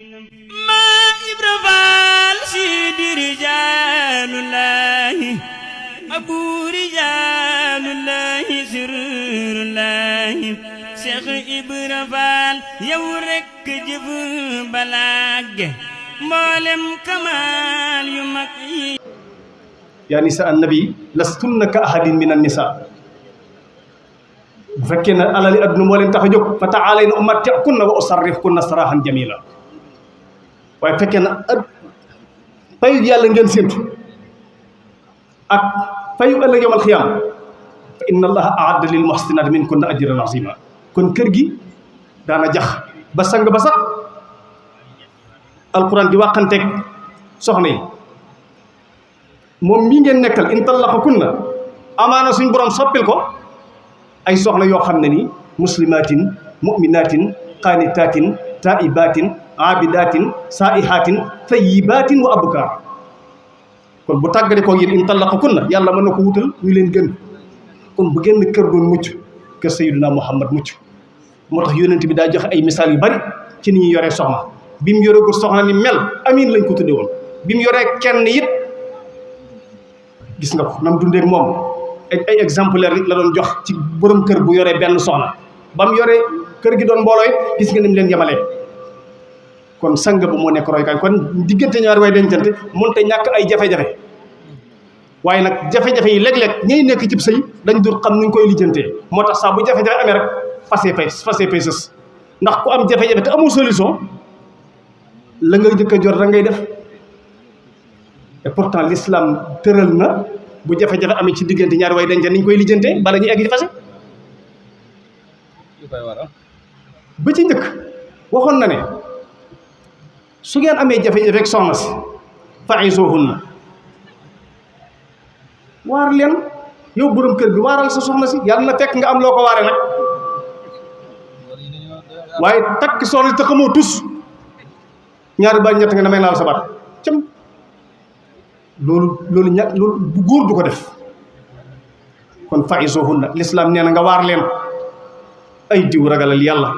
ma Ibra Faal Sidi rijaalullaahi abu rijaalullaahi sirrullaahi Seex Ibra Faal yow rekk jëf balaage mboolem kamaal yu mag yi yaa nisaa annabi lastunna ka ahadin min annisaa bu fekkee ne alali adduna moo leen tax a jóg fa ta'aalayna umatti'kunna wa usarrihkunna saraahan jamiila waaye fekkee na payu yàlla ngeen séntu ak payu ëllëg yawmal xiyaam fa inna allaha a'adda lil muhsinaati minkunna ajran aziima kon kër gi daana jax ba sang ba sax alquran di waxanteeg soxna yi moom mii ngeen nekkal in tallaqakunna amaana suñ borom soppil ko ay soxna yoo xam ne ni muslimaatin mu'minaatin qaanitaatin taa'ibaatin aabidatin saaihatin tayyibaatin wa abkaar kon bu tàggale ko yéen in tallaqakunna yàlla mën na ko wutal ñu leen gën kon bu génn kër doon mucc kër Sayyidina Muhammad mucc moo tax yonent bi daa joxe ay misaal yu bari ci ni ñuy yoree soxna bi mu yoree ko soxna ni mel amin lañ ko tudde woon bi mu yoree kenn it gis nga ko nam dundeek moom ay exemplaire la doon jox ci borom kër bu yoree benn soxna ba mu yoree kër gi doon mbooloo it gis nga ni mu leen yemalee kon sang bu moo nekk roykaay kon diggante ñaari way dencante mënut a ñàkk ay jafe-jafe waaye nag jafe-jafe yi léeg-léeg ñay nekk cib sëy dañ dul xam nuñ koy lijjantee moo tax saa bu jafe-jafe amee rek fase pay sës ndax ku am jafe-jafe te amul solution la nga jëkk a jot da ngay def et pourtant l'islam tëral na bu jafe-jafe amee ci diggante ñaari way dencante niñ koy lijjantee bala ñuy egg ci fase ba ci njëkk waxoon na ne su ngeen amee jafe-jafe rek soxna si fa'izuhunna waar leen yow borom kër bi waaral sa soxna si yàlla na fekk nga am loo ko waare nag waaye takk soxna si te xamoo tus ñaari ba ñett nga damay naal sa baat cam loolu bu góor du ko def kon fa'izuhunna l'islam nee na nga waar leen ay diw ragalal yàlla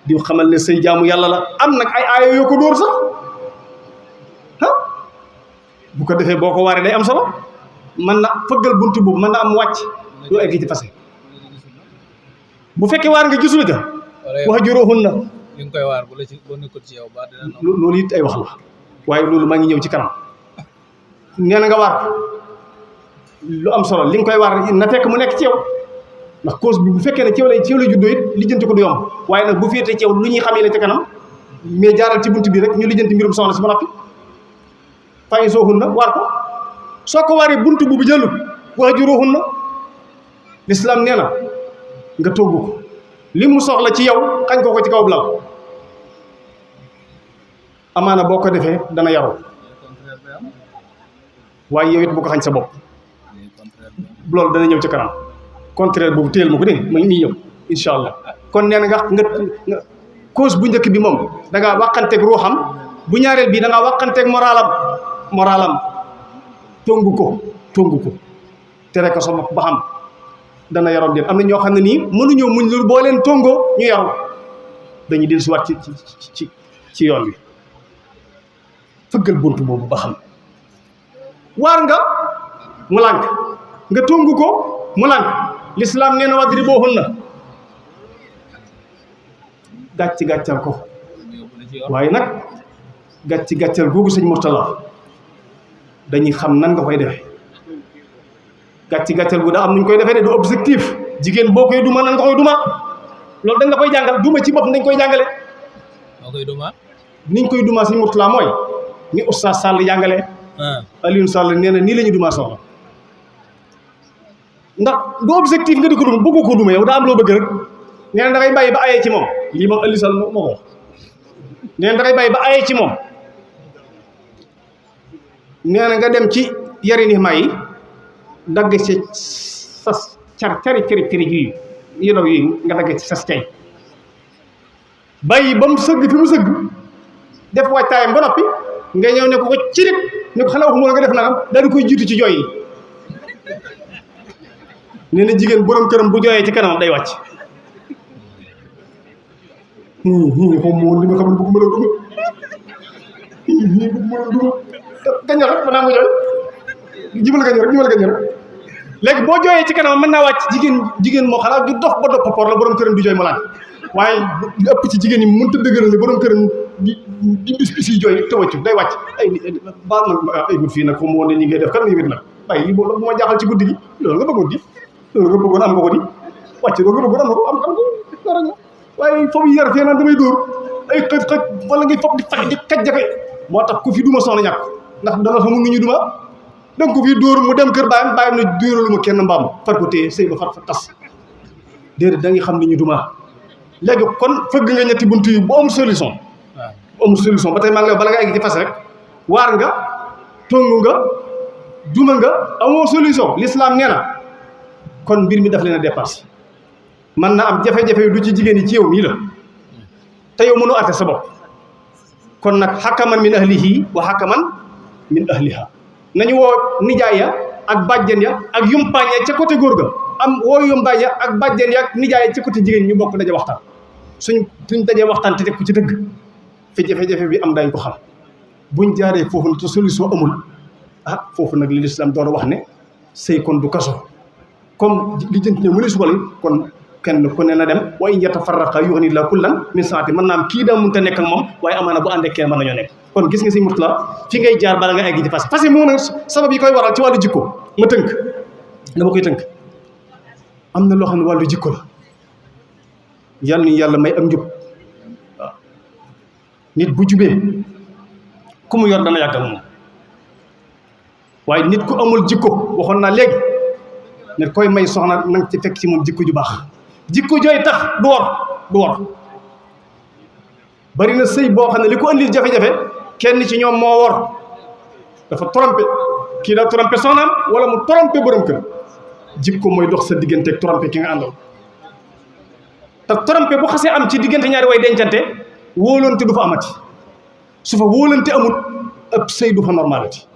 diw xamal ne say jaamu yàlla la am nag ay aaya yoo ko dóor sax bu ko defee boo ko waaree day am solo mën na fëggal buntu boobu mën na am wàcc doo egg ci fase bu fekkee waar nga gisul ja wahjuruhunna li nga koy waar bu la ci boo nekkul ci yow ba dina loolu it ay wax la waaye loolu maa ngi ñëw ci kanam nee na nga waar lu am solo li nga koy waar na fekk mu nekk ci yow ndax cause bi bu fekkee ne ci yow lay juddoo it lijjanti ko du yomb waaye nag bu féetee ci yow lu ñuy xamee la ci kanam mais jaaral ci bunt bi rek ñu lijjanti mbirum soxna si ba noppi fa'izuhunna waar ko soo ko waaree bunt bu jëlut wahjuruhunna l'islam nee na nga togg ko li mu soxla ci yow xañ ko ci kaw lal amaana boo ko defee dana yaru waaye yow it bu ko xañ sa bopp loolu dana ñëw ci kanam contraire boobu téyel ma ko dégg ma ngi ñëw incha allah kon nee na nga cause bu njëkk bi moom da ngaa waxanteeg ruuxam bu ñaareel bi da ngaa waxanteeg moralam tongu ko tere ko sa bopp ba xam dana yaroon den am na ñoo xam ne nii mënuñoo muñ loolu boo leen tongoo ñu yaru dañuy dellu si waat ci yoon wi fëggal buntu boobu ba xam waar nga mu lànk nga tongu ko mu lànk l'islam nee na wadribuhunna gàccal ko waaye nag gàccal googu sëñ Murtala dañuy xam nan nga koy defee gàccal gu daa am nuñ koy defee de du objectif jigéen boo koy duma nan nga koy duma loolu dañ la koy jàngal duma ci bopp dañ koy jàngale niñ koy duma sëñ Murtala mooy ni Oustaz Sall jàngale Alioune Sall nee na nii la ñu duma soxla ndax du objectif nga di ko duma bëggu ko duma yow daa am loo bëgg rek nee na da ngay bàyyi ba ayee ci moom lii moom Alioune Sall moo ko wax nee na da ngay bàyyi ba ayee ci moom nee na nga dem ci yarini may dagg ci sas cari yu ndaw yi nga dagg ci sas cay bàyyi ba mu sëgg fi mu sëgg def waajtaayam ba noppi nga ñëw ne ko cirit ne ko xanaa waxuma nga def nangam daal di koy jiitu ci jooy yi nee na jigéen borom këram bu jooyee ci kanamam day wàcc xaw ma woon li nga xam ne bëgguma la dugg nii mu duma gañal rek mën naa ko jooy jibal gañal rek léegi boo jooyee ci kanam mën naa wàcc jigéen moo xanaa du dof ba dof papoor la borom këram di jooy malaan waaye li ëpp ci jigéen ñi mënut a dëgëral borom këram di bis yi jooy te wàccu day wàcc baal ma ay gud fii nag comme woon ne ñi ngay def kan nga wét nag waaye lii boobu ma jaaxal ci guddi gi loolu nga bëggoon am nga ko di wàcc loolu nga bëggoon am nga ko dara nga waaye foofu yar fee naan damay dóor ay xëj wala ngay foog di fexe di kaj jafe moo tax ku fi duma soxna ñàkk ndax dama xamul nu ñu duma donc ko fi dóor mu dem kër bàyyam na dóoralu ma kenn mbaam far ko téye sëy ba far fa tas déedéet da nga xam ni ñu duma léegi kon fëgg nga ñetti bunt yi bu am solution ba tey maa ngi lay bala nga egg ci fas rek waar nga tongu nga duma nga amoo solution l'islam nee na kon mbir mi daf leen a dépassé man na am jafe-jafe yu du ci jigéen yi ci yow mii la te yow mënoo atte sa bopp kon nag xakaman min ahlihi wa xakaman min ahliha nañu woo nijaay ya ak bàjjen ya ak yumpaañ ya ca côté góor ga am woo yumpaañ ya ak bàjjen ya ak nijaay ya ca côté jigéen ñu bokk daje waxtaan suñ dajee waxtaan te teg ko ci dëgg fi jafe-jafe bi am dañ ko xam buñ jaaree foofu nag te solution amul foofu nag li lislaam doon wax ne sëy kon du kaso comme li jënt ne mu ne subal kon kenn ku ne na dem wa in yatafarraqa yughni llaahu kullan min saati mën naa am kii daa mënta nekk ak moom waaye amaana bu àndee kenn mën nañoo nekk kon gis nga si Murtala fi ngay jaar bala nga egg ci fas parce que moo nag sabab yi koy waral ci wàllu jikko ma tënk dama koy tënk am na loo xam ne wàllu jikko la yal ni yàlla may am njub waaw nit bu jubee ku mu yor dana yàgg ak moom waaye nit ku amul jikko waxoon naa léegi ne koy may soxna nanga ci fekk ci moom jikko ju baax jikko jooy tax du wor bari na sëy boo xam ne li ko andil jafe-jafe kenn ci ñoom moo wor dafa trompé kii daa trompé soxnaam wala mu trompé borom kër jikko mooy dox sa diggante ak trompé ki nga àndal te trompé bu xasee am ci diggante ñaari way dencante wóolante du fa amati su fa wóolante amut ëpp sëy du fa normalati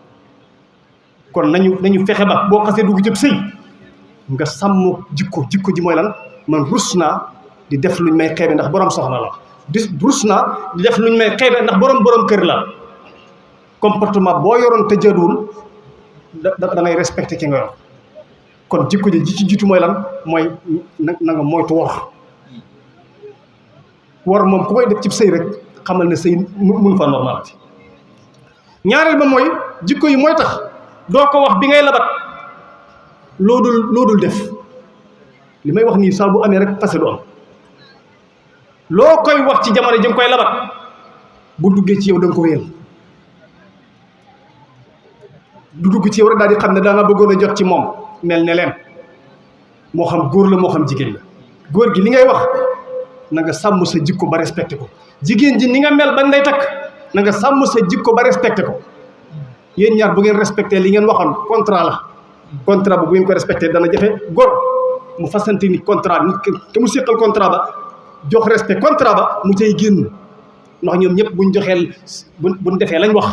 kon nañu fexe ba boo xasee dugg jëpp sëy nga sàmm jikko ji mooy lan man rus naa di def luñ may xeebe ndax borom soxna la rus naa di def luñ may xeebe ndax borom kër la comportement boo yoroon te jaaduwul da ngay respecté ki nga yor kon jikko ji ci jiitu mooy lan mooy na nga moytu wor moom ku koy def ci sëy rek xamal ne sëy mun fa normalati ñaareel ba mooy jikko yi mooy tax doo ko wax bi ngay labat loo dul def li may wax nii saa bu amee rek fase du am loo koy wax ci jamono ji nga koy labat bu duggee ci yow da nga ko wéyal du dugg ci yow rek daal di xam ne daa nga bëggoon a jot ci moom mel ne leen moo xam góor la moo xam jigéen la góor gi li ngay wax na nga sàmm sa jikko ba respecté ko jigéen ji ni nga mel bañ lay takk na nga sàmm sa jikko ba respecté ko yéen ñaar bu ngeen respecté li ngeen waxoon contrat la contrat bu ngeen ko respecté dana jafe góor mu fasante ni contrat nit ke mu séqal contrat ba jox respect contrat ba mu cay génn ndax ñoom ñëpp buñ joxeel buñ defee lañ wax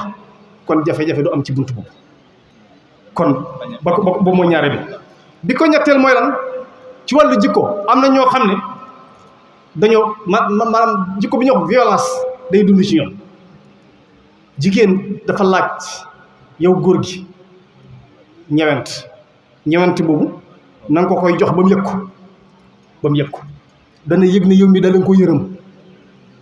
kon jafe-jafe du am ci buntu boobu kon ba moo ñaare bi ko ñetteel mooy lan ci wàllu jikko am na ñoo xam ne dañoo maanaam jikko bi ñuy wax violence day dund ci ñoom jigéen dafa laaj yow góor gi ñewent boobu na nga ko koy jox ba mu yëg ko dana yëg ne yow mi da nga ko yërëm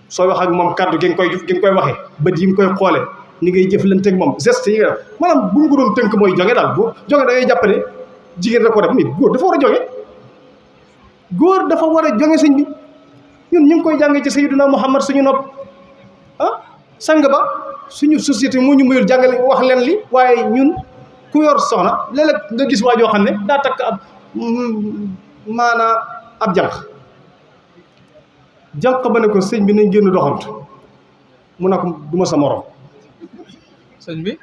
soo wax ak moom kàddu gi nga koy waxee bët yi nga koy xoole ni ngay jëflanteeg moom geste yi nga def maanaam bu ñu ko doon tënk mooy jonge daal bu jonge da ngay jàpp ne jigéen rek ko def nit góor dafa war a jonge góor dafa war a jonge sëñ bi ñun ñu ngi koy jàngee ci Sayyiduna Muhammad suñu nopp sang ba suñu société moo ñu mayul jàngale wax leen li waaye ñun ku yor soxna léeg-léeg nga gis waa joo xam ne daa takk ab jànq ba ne ko sëñ bi nañ génn doxantu mu ne ko du ma sa morom sëñ bi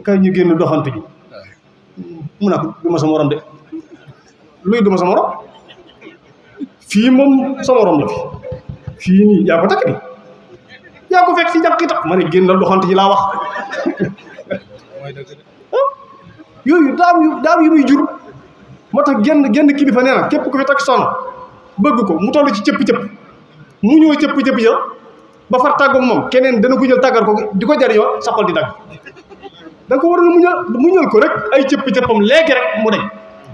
kay ñu génn doxantu ji mu ne ko du ma sa morom de luy du ma sa morom fii moom sa morom la fii nii yaa ko takk ni yaa ko fekk si jànq yi tax ma ne génnal doxantu ji laa wax yooyu daam yu muy jur moo tax genn kilifa nee na képp ku fi takk soxna bëgg ko mu toll ci cëpp-cëpp mu ñëw cëpp-cëpp ya ba far tàggoog moom keneen dana ko jël tàggal ko di ko jariñoo sa xol di dagg da nga ko war a muñal ko rek ay cëpp-cëppam léegi rek mu dañ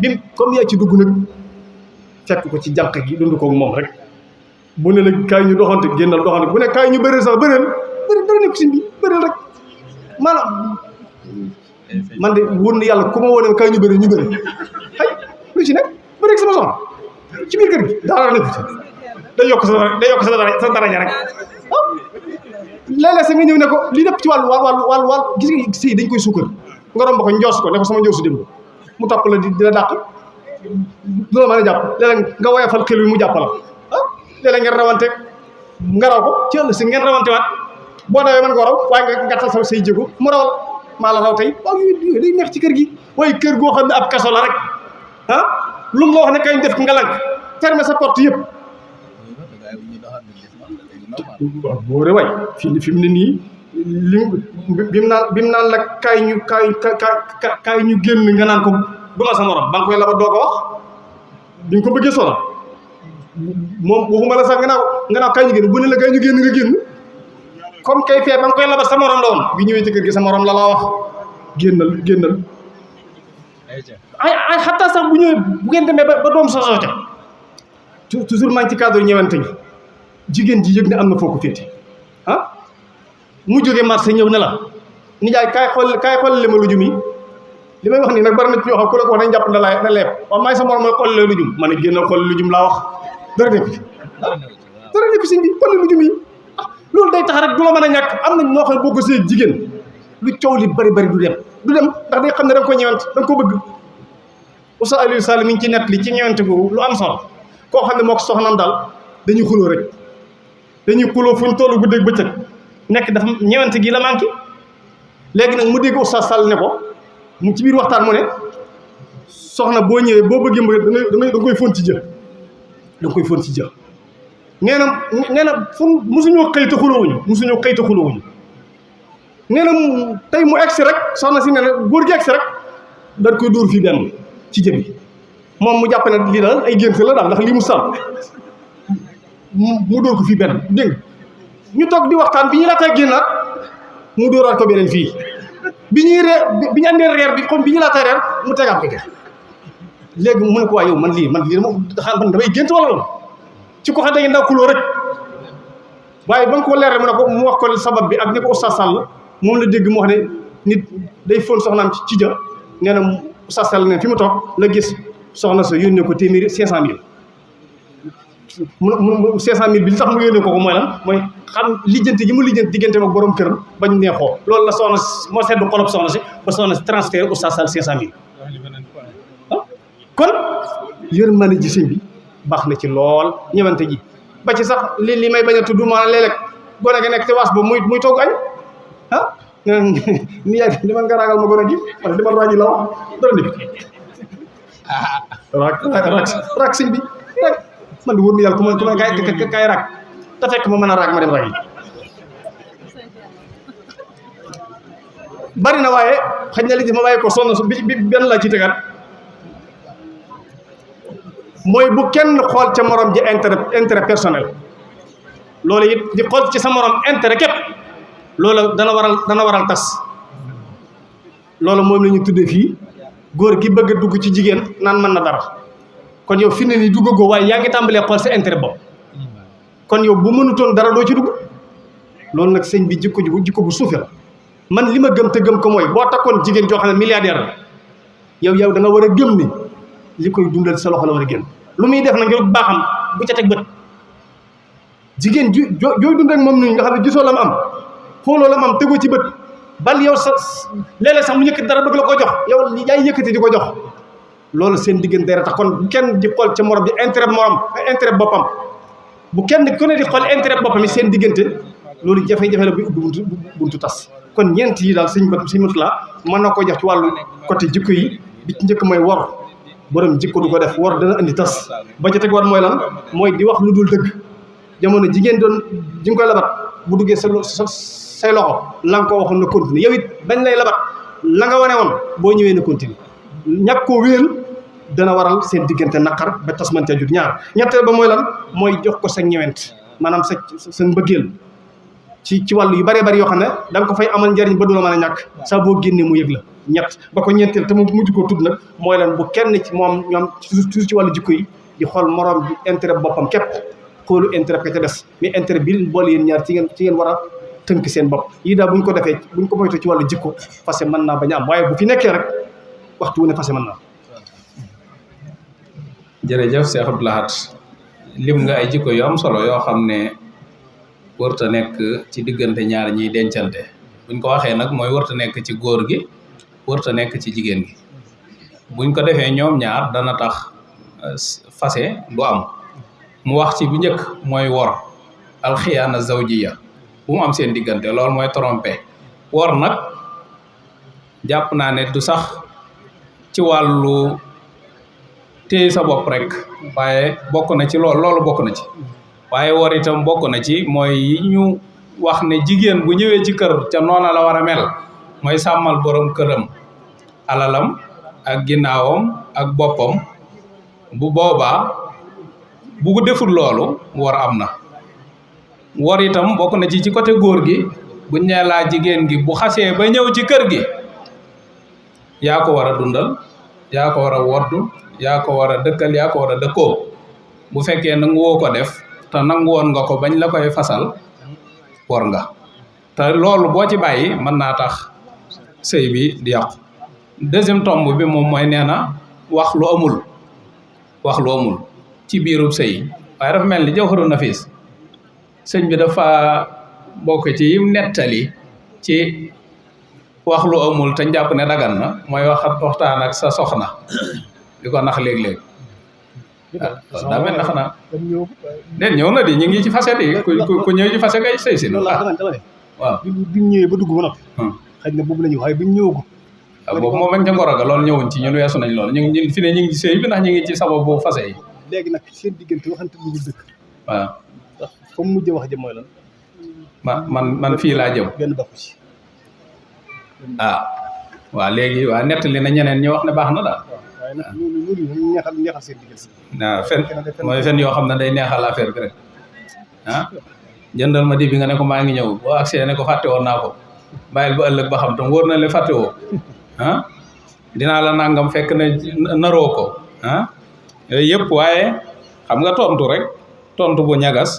bim comme yaa ci dugg nag fekk ko ci jànq gi dund koog moom rek bu ne la kaay ñu doxante génnal doxante bu ne kaay ñu bëreel sax bëreel dara nekk si bi bëreel rek maanaam man de wóor na yàlla ku ma woo ne kaay ñu bëri ñu bëri ay lu ci nekk bëri ak sama soxna ci biir kër gi daara nekk ci day yokk sa daraja rek léeg-léeg sa nga ñëw ne ko li lépp ci wàllu gis nga sëy dañ koy suukar nga romb ko njoos ko ne ko sama njoosu dem mu topp la di la dàq loolu mën a jàpp léeg-léeg nga woyofal xel wi mu jàpp la léeg-léeg ngeen rawante nga raw ko ci ëllëg si ngeen rawante waat boo dawee mën nga raw waaye nga gàttal sa say jéego mu rawal maa la raw tey waaw yooyu day neex ci kër gi waaye kër goo xam ne ab kaso la rek lu mu la wax ne kañ def nga lank fermer sa porte yëpp boo re waay fi mu ne nii bi mu naan la kaay ñu génn nga naan ko du ma sa morom ba nga koy labat doo ko wax bi nga ko bëggee solo moom waxuma la sax nga naaw kaay ñu génn bu ne la kaay ñu génn nga génn comme kay fee ba nga koy labat sa morom la woon bi ñëwee ci kër gi sa morom la wax génnal ay xataa sax bu ñëwee bu ngeen demee ba doom sosoo ca toujours maa ngi ci cadre ñëwante gi jigéen ji yëg ne am na foo ko féete mu jógee marché ñëw ne la nijaay kaay xool li ma lujum yi li may wax nii nag bari na ci ñoo xam ku la ko wax nañ jàpp na leeb waaw maay sa morom mooy xool lee lujum ma ne génnal xool lujum laa wax dara nekk si bi xool lujum yi loolu day tax rek du la mën a ñàkk am nañ ñoo xam ne boo ko see jigéen lu coow li bari du dem ndax day xam ne da nga ko ñëwant da nga ko bëgg Oustaz Aliou Sall mi ngi ci nett li ci ñëwante boobu lu am solo koo xam ne moo ko soxnaam daal dañuy xuloo rek dañuy xuloo fu ñu tollu guddeeg bëccëg nekk dafa ñëwante gi la manqué léegi nag mu dégg Oustaz Sall ne ko mu ci biir waxtaan mu ne soxna boo ñëwee boo bëggee mbëgg da koy fóon ci jë da nga koy fóon ci jë nee na fu musuñoo xëy te xuloowuñu nee na tey mu egsi rek soxna si ne na góor gi egsi rek dañ koy dóor fii benn ci jëbi moom mu jàpp ne lii daal ay gént la daal ndax lii mu sal mu dóor ko fii benn dégg nga ñu toog di waxtaan bi ñu laatee génnaat mu dóoraat ko beneen fii bi ñu andee reer bi comme bi ñu laatee reer mu tegaat ko léegi mu ne ko waa yow man lii dama xam man damay gént wala loolu ci ko xam da ngeen daa kuloo rek waaye ba nga ko leer mu ne ko mu wax ko sabab bi ak ni ko Oustaz Sall moom la dégg mu wax ne nit day fóon soxnaam ci jë nee na Oustaz Sall ne fi mu toog la gis soxna sa yónnee ko téeméeri 500000 mu 500000 bi li tax mu yónnee ko mooy lan mooy xam lijjanti gi mu lijjanti diggante ak borom këram bañ neexoo loolu la soxna si moo seddu xolob soxna si ba soxna si transféré Oustaz Sall 500000 kon yërmande ji sëñ bi baax na ci lool ñëwante ji ba ci sax li may bañ a tudd maanaam léeg-léeg gone gi nekk te waas boobu muy togg añ ni yaay demal nga raagal ma gone gi wala demal raaji la wax dara nekk raak sëñ bi rek man di wóor na yàlla ku ma kaay raak te fekk ma mën a raak ma dem raak yi bari na waaye xëy na li ci ma bàyyi ko sonn bi benn laa ci tegaat mooy bu kenn xool ca morom ji intérêt personnel loolu it di xool ci sa morom intérêt képp loolu dana waral tas loolu moom la ñu tuddee fii góor gi bëgg a dugg ci jigéen naan mën na dara kon yow fi ne nii duggagoo waaye yaa ngi tàmbalee xool sa intérêt bopp kon yow bu mënutoon dara doo ci dugg loolu nag sëñ bi jikko bu suufe la man li ma gëm te gëm ko mooy boo takkoon jigéen joo xam ne milliardaire la yow da nga war a gëm ni li koy dundal sa loxo la war a génn lu muy def na ngir baaxam bu ca teg bët jigéen jooy dund ak moom nuñu nga xam ne gisoo la mu am xooloo la mu am tegoo ci bët bal yow sa léeg-léeg sax mu yëkkati dara bëgg la ko jox yow yaay yëkkati di ko jox loolu seen diggante dara tax kon bu kenn di xool ca morom di intérêt boppam bu kenn ku ne di xool intérêt boppam yi seen diggante loolu jafe-jafe la buy ubbi buntu tas kon ñeent yi daal sëñ matu la mën na ko jox ci wàllu côté jikko yi bi ci njëkk mooy wor borom jikko du ko def war dana andi tas ba ca teg war mooy lan mooy di wax lu dul dëgg jamono jigéen doon ji nga koy labat bu duggee say loxo la nga ko waxoon na continuer yow it bañ lay labat la nga wane woon boo ñëwee na continuer ñàkk koo wéel dana waral seen diggante naqar ba tas man ca jut ñaar ñetteel ba mooy lan mooy jox ko sa ñewent maanaam sa mbëggeel ci wàllu yu bëree bëri yoo xam ne da nga ko fay amal njariñ ba du la mën a ñàkk saa boo génnee mu yëg la ñett ba ko ñeenteel te mu mujj koo tudd nag mooy lan bu kenn ci moom ñoom toujours ci wàllu jikko yi di xool morom bi intérêt boppam képp xoolu intérêt ka ca des mais intérêt bi leen boole yéen ñaar ci ngeen war a tënk seen bopp yii daal bu ñu ko defee bu ñu ko moytu ci wàllu jikko fase mën naa bañ a am waaye bu fi nekkee rek waxtu wu ne fase mën naa. jërëjëf Cheikh Abdou Lahad lim nga ay jikko yu am solo yoo xam ne warta nekk ci diggante ñaar ñiy dencante buñ ko waxee nag mooy warta nekk ci góor gi warta nekk ci jigéen gi buñ ko defee ñoom ñaar dana tax fase du am mu wax ci bu njëkk mooy wor alxiyaana zawjiya bu mu am seen diggante loolu mooy trompé wor nag jàpp naa ne du sax ci wàllu téye sa bopp rek waaye bokk na ci loolu bokk na ci waaye wor itam bokk na ci mooy yi ñu wax ne jigéen bu ñëwee ci kër ca noona la war a mel mooy sàmmal borom këram alalam ak ginnaawam ak boppam bu boobaa bu ko deful loolu wor am na wor itam bokk na ci côté góor gi bu ñeelaa jigéen gi bu xasee ba ñëw ci kër gi yaa ko war a dundal yaa ko war a woddu yaa ko war a dëkkal yaa ko war a dëkkoo bu fekkee nangu woo ko def te nangu woon nga ko bañ la koy fasal wor nga te loolu boo ci bàyyi mën naa tax sëy bi di yàqu deuxième tomb bi moom mooy nee na wax lu amul ci biirub sëy waaye dafa mel ni Jawharu Nafis sëñ bi dafa bokk ci yim nettali ci wax lu amul te jàpp ne dagan na mooy waxtaan ak sa soxna di ko nax léeg-léeg daa mel na xanaa den ñëw na di ñu ngi ci facette yi ku ñëw ci facette kay sëy si na waaw bi mu ñëwee ba dugg ba noppi xëy na boobu la ñu waaye bi mu ñëwagul waaw boobu moom ca ngoro ga loolu ñëwuñ ci ñun weesu nañ loolu ñu ngi fi ne ñu ngi ci sëy bi ndax ñu ngi ci sababu fase yi léegi nag seen diggante waxante bu dëkk waaw ndax comme mujj wax jëm mooy lan man fii laa jëm benn bakku ci waaw léegi waa nettali na ñeneen ñi wax ne baax na daal waaye nag loolu neexal seen diggante waaw fen mooy fen yoo xam ne day neexal affaire bi rek jëndal ma di bi nga ne ko maa ngi ñëw boo agsee ne ko fàtte woon naa ko bàyyil ba ëllëg ba xam tam wóor na le fàtte woo dinaa la nangam fekk ne naroo ko yooyu yëpp waaye xam nga tontu bu ñagas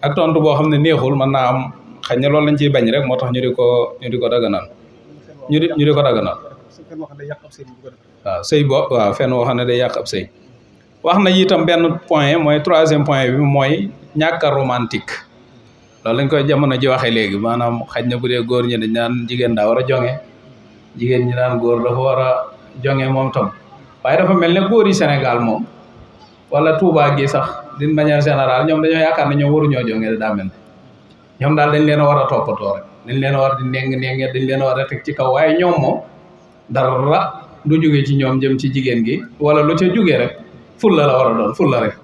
ak tontu boo xam ne neexul mën naa am xëy na loolu lañ ciy bañ rek moo tax ñu di ko daganal ñu di ko daganal waaw sëy waaw fenn woo xam ne day yàq ab sëy wax na itam benn point mooy troisième point bi mooy ñàkk a romantique loolu lañ koy jamono ji waxee léegi maanaam xaj na bu dee góor ñi dañ naan jigéen daa war a jonge jigéen ñi naan góor dafa war a jonge moom tam waaye dafa mel ne góor yi Sénégal moom wala Touba gi sax d'une manière générale ñoom dañoo yaakaar ne ñoom waruñoo jonge daa mel ne ñoom daal dañ leen a war a toppatoo rek dañ leen a war di neng dañ leen a war a teg ci kaw waaye ñoom moom dara du jóge ci ñoom jëm ci jigéen gi wala lu ca jógee rek fulla la war a doon fulla rek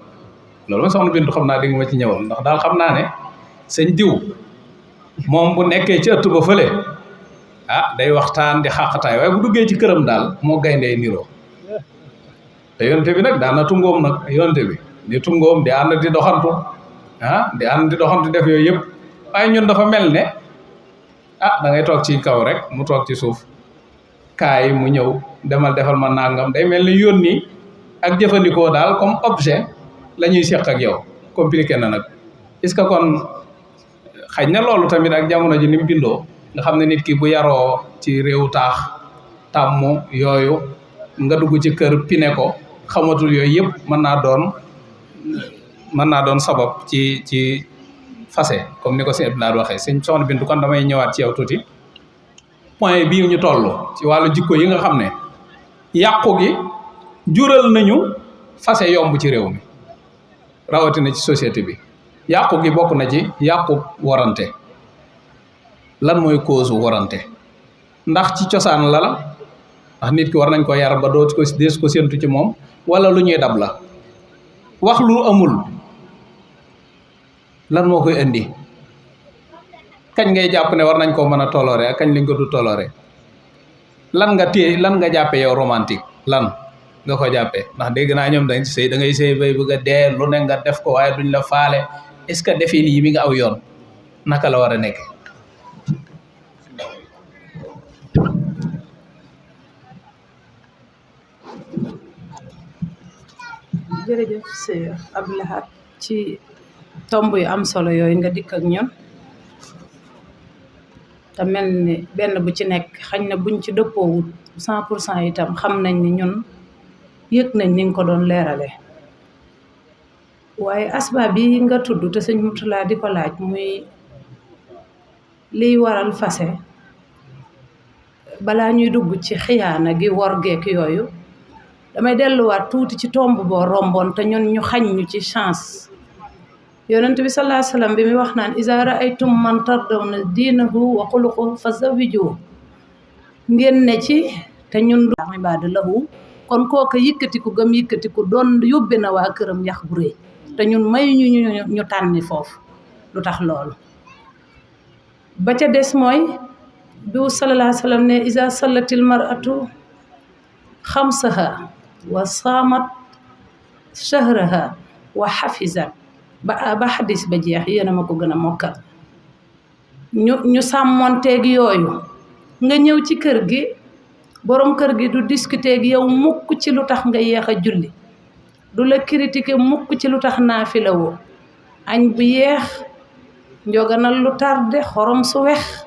loolu ma soxna Bintu xam naa di nga ma ci ñëwal ndax daal xam naa ne sëñ diw moom bu nekkee ci ëtt ba fële day waxtaan di xàqataay waaye bu duggee ci këram daal moo gayndee niroo te yonte bi nag daan na tungoom nag yonte bi di tungoom di ànd di doxantu di ànd di doxantu def yooyu yëpp waaye ñun dafa mel ne da ngay toog ci kaw rek mu toog ci suuf kaay mu ñëw demal defal ma nangam day mel ni yónni ak jëfandikoo daal comme objet la ñuy seq ak yow compliqué na nag est-ce que kon xëy na loolu tamit ak jamono ji ni mu bindoo nga xam ne nit ki bu yaroo ci réew taax tàmm yooyu nga dugg ci kër pine ko xamatul yooyu yëpp mën naa doon sabab ci fase comme ni ko sëñ Abdoulaye waxee sëñ soxna Bintu kon damay ñëwaat ci yow tuuti point bii ñu toll ci wàllu jikko yi nga xam ne yàqu gi jural nañu fase yomb ci réew mi rawatina ci société bi yàqu gi bokk na ci yàqu warante lan mooy cause warante ndax ci cosaan la ndax nit ki war nañ ko yar ba doo ko dees ko séntu ci moom wala lu ñuy dab la wax lu amul lan moo koy indi kañ ngay jàpp ne war nañ koo mën a toléré ak kañ lañ ko du toléré lan nga jàppe yow romantique lan nga ko jàppee ndax dégg naa ñoom dañ sëy da ngay sëy bay bëgg a dee lu ne nga def ko waaye duñ la faale est-ce que defin yi mi nga aw yoon naka la war a nekk jërëjëf Sëñ Abdou Lahad ci tomb yu am solo yooyu nga dikk ak ñun te mel ni benn bu ci nekk xañ na buñ ci dëppoowut 100% itam xam nañ ni ñun yëg nañ ni nga ko doon leerale waaye asbaab yi nga tudd te sëñ Murtala di ko laaj muy liy waral fase balaa ñuy dugg ci xiyaana gi wor geek yooyu damay delluwaat tuuti ci tomb boo romboon te ñun ñu xañ ñu ci chance yonent bi sallallahu alayhi wasallam bi muy wax naan iza ra'aytum man tardawna diinahu wa xuluquhu fa zawwijuhu ngeen ne ci te ñun du ibaada lahu kon kooka yëkkatiku gëm yëkkatiku doon yóbbe na waa këram yax bu rëy te ñun may ñu tànni foofu lu tax loolu ba ca des mooy bi sallallahu alayhi wasallam ne iza sallatil mar'atu xamsaha wa saamat shahraha wa xafizat ba xadis ba jeex yéen a ma ko gën a mokkal ñu sàmmonteeg yooyu nga ñëw ci kër gi borom kër gi du discuter ak yow mukk ci lu tax nga yéex a julli du la critiquer mukk ci lu tax naafila woo añ bu yeex njoganal lu tardé xorom su wex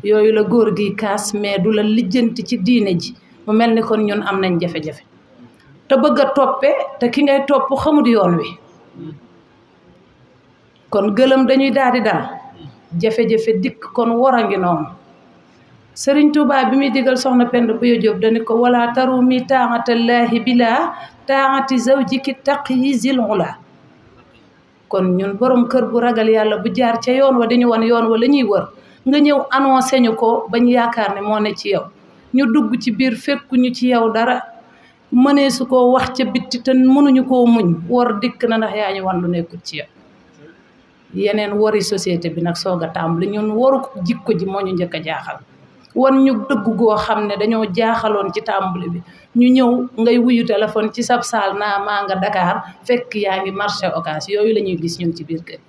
yooyu la góor gi kaas mais du la lijjanti ci diine ji mu mel ni kon ñun am nañ jafe-jafe te bëgg a toppe te ki ngay topp xamut yoon wi kon gëlëm dañuy daal di dal jafe-jafe dikk kon war a ngi noonu Sëriñ Tuubaa bi muy digal soxna Penda Buyo Jóob dañu ko wala tarumi taa'atallaahi bila taa'ati zawjiki taqyi zil ula kon ñun borom kër bu ragal yàlla bu jaar ca yoon wa dañu wan yoon wa la ñuy wër nga ñëw annoncé ñu ko bañ yaakaar ne moo ne ci yow ñu dugg ci biir fekkuñu ci yow dara mënee su koo wax ca bitti te mënuñu koo muñ war dikk na ndax yaa ñu wan lu nekkul ci yow yeneen wari société bi nag soog a tàmbali ñun waru jikko ji moo ñu njëkk a jaaxal wan ñu dëgg goo xam ne dañoo jaaxaloon ci tàmbali bi ñu ñëw ngay wuyu téléphone ci sab saal naa maa nga Dakar fekk yaa ngi marché Ocass yooyu la ñuy gis ñun ci biir kër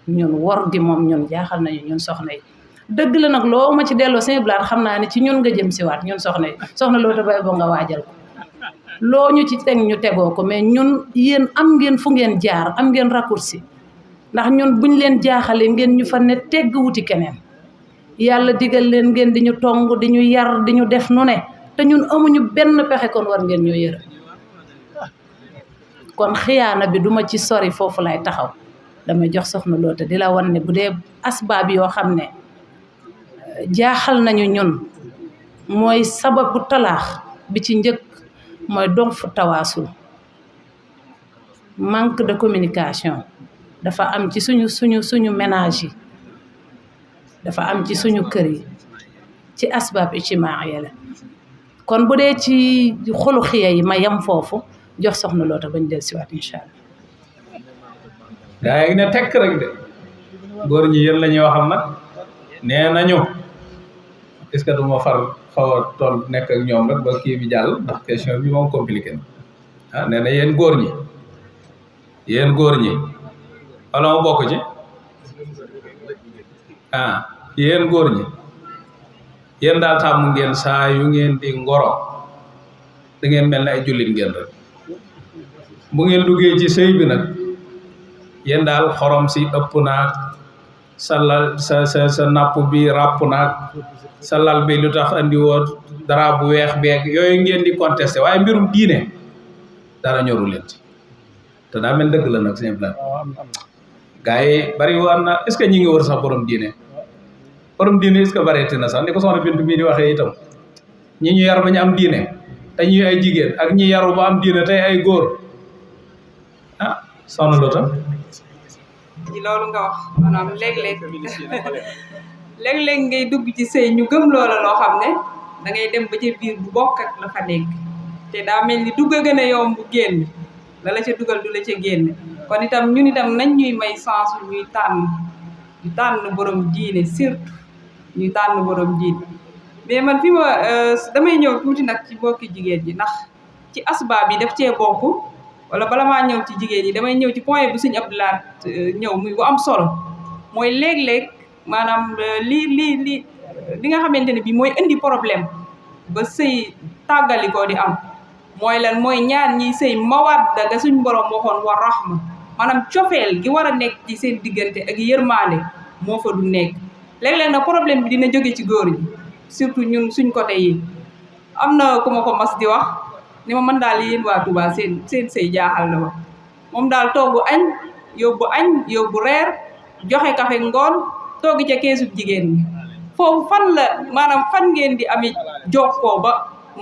ñun wor gi moom ñun jaaxal nañu ñun soxna yi dëgg la nag loo ma ci delloo seen blaat xam naa ne ci ñun nga jëm si waat ñun soxna yi soxna loo ta bay boo nga waajal ko loo ñu ci teg ñu tegoo ko mais ñun yéen am ngeen fu ngeen jaar am ngeen raccourci ndax ñun buñ leen jaaxalee ngeen ñu fa ne tegg wuti keneen yàlla digal leen ngeen di ñu tong di ñu yar di ñu def nu ne te ñun amuñu benn pexe kon war ngeen ñoo yërëm kon xiyaana bi duma ci sori foofu lay taxaw damay jox soxna loota di la wan ne bu dee asbaab yoo xam ne jaaxal nañu ñun mooy sababu talaax bi ci njëkk mooy donc fu tawaasul manque de communication dafa am ci suñu ménage yi dafa am ci suñu kër yi ci asbaab ijtimaaiya la kon bu dee ci xolu xiya yi ma yem foofu jox soxna loota bañ del siwaat incha allah gaa yi ne tekk rek de góor ñi yéen la ñuy waxal nag nee nañu est-ce que du ma far xaw a toll nekk ak ñoom rek ba kii bi jàll ndax question bi moom compliqué na ah nee na yéen góor ñi wala ma bokk ci ah yéen góor ñi yéen daal tàmm ngeen saa yu ngeen di ngoro da ngeen mel ne ay jullit ngeen rek bu ngeen duggee ci sëy bi nag yéen daal xorom si ëpp naag sa napp bi ràpp naag sa lal bi lu tax andi woo dara bu weex beeg yooyu ngeen di contesté waaye mbirum diine dara ñoru leen ci te daa mel dëgg la nag seen plan gars yi bari war na est ce que ñi ngi wër sax borom diine est ce que bareeti na sax ni ko soxna Bintu bii di waxee itam ñi ñu yar ba ñu am diine te ñuy ay jigéen ak ñi yaru ba am diine tey ay góor ah soxna Lota ci loolu nga wax maanaam léeg-léeg ngay dugg ci sëy ñu gëm loola loo xam ne da ngay dem ba ca biir bu bokk ak la fa nekk te daa mel ni dugg a gën a yomb génn la ca dugal du la ca génn kon itam ñun itam nañ ñuy may sens ñuy tànn borom diine surtout ñuy tànn borom diine mais man fi ma damay ñëw tuuti nag ci mbokki jigéen ji ndax ci asbaab yi daf cee bokk wala bala maa ñëw ci jigéen ñi damay ñëw ci point bu Sëñ Abdou Lahad ñëw muy bu am solo mooy léeg-léeg maanaam li nga xamante ne bi mooy indi problème ba sëy tàggalikoo di am mooy lan mooy ñaar ñiy sëy mawadda ga suñ borom waxoon wa rahma maanaam cofeel gi war a nekk ci seen diggante ak yërmaande moo fa du nekk léeg-léeg nag problème bi dina jóge ci góor ñi surtout ñun suñ côté yi am na ku ma ko mas di wax ni ma mën daal yéen waa Touba seen sëy jaaxal na ma moom daal togg añ yóbbu reer joxe café ngoon togg ca keesu jigéen ñi foofu fan la maanaam fan ngeen di ami jokkoo ba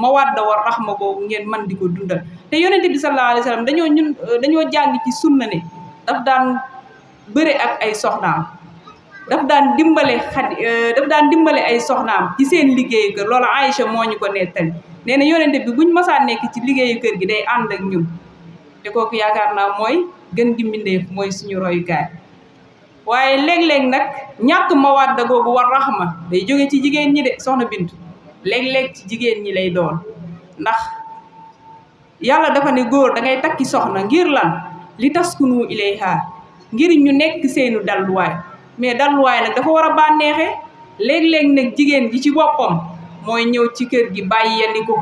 mawadda wa rahma boobu ngeen man di ko dundal te yonent bi sallallahu alayhi wa sallam dañoo jàng ci sunna ne daf daan bëre ak ay soxnaam daf daan dimbale ay soxnaam ci seen liggéeyu kër loolu Aïcha moo ñu ko nettali nee na yonent bi buñ masaan nekk ci liggéeyu kër gi day ànd ak ñun te kooku yaakaar naa mooy gën gi mbindeef mooy suñu royukaay waaye léeg-léeg nag ñàkk mawadda googu war rahma day jóge ci jigéen ñi de soxna Bintu léeg-léeg ci jigéen ñi lay doon ndax yàlla dafa ne góor da ngay takki soxna ngir lan li taskunu ilayha ngir ñu nekk seenu dalluwaay mais dalluwaay nag dafa war a bànneexee léeg-léeg nag jigéen ji ci boppam mooy ñëw ci kër gi bàyyi yandi ko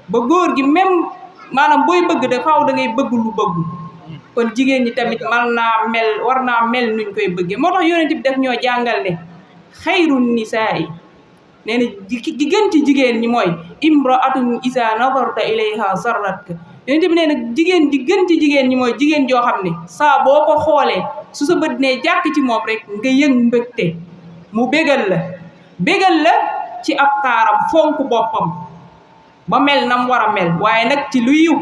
ba góor gi même maanaam booy bëgg da faaw da ngay bëgg lu bëggu kon jigéen ñi tamit war naa mel nuñ koy bëggee moo tax yonent bi def ñoo jàngal ne xayrun nisaa nee na gi gën ci jigéen ñi mooy imraatun isa nadarta ilayha sarratka yonent bi nee na jigéen di gën ci jigéen ñi mooy jigéen joo xam ne saa boo ko xoolee su sa bët ne jàkk ci moom rek nga yëg mbégte mu bégal la ci ab taaram fonk boppam ba mel nam war a mel waaye nag ci lu yiw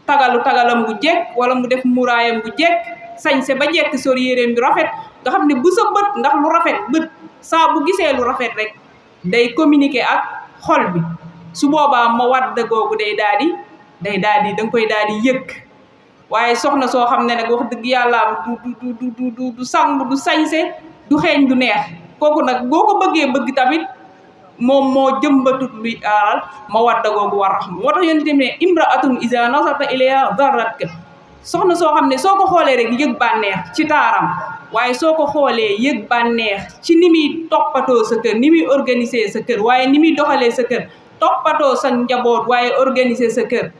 tagalam gu jekk wala mu def muraayam gu jekk sañse ba jekk sor yéreem bi rafet nga xam ne bu sa bët ndax lu rafet bët saa bu gisee lu rafet rek day communiquer ak xol bi su boobaa mawadda googu day daal di da nga koy daal di yëg waaye soxna soo xam ne nag wax dëgg yàlla du sang du sañse du xeeñ du neex kooku nag boo ko bëggee bëgg tamit moom moo jëmbatut luy aaral mawadda googu war rahma moo tax yonent bi ne imraatun iza nazarta ilayha darratka soxna soo xam ne soo ko xoolee rek yëg bànneex ci taaram waaye soo ko xoolee yëg bànneex ci ni muy toppatoo sa kër ni muy organiser sa kër waaye ni muy doxalee sa kër toppatoo sa njaboot waaye organiser sa kër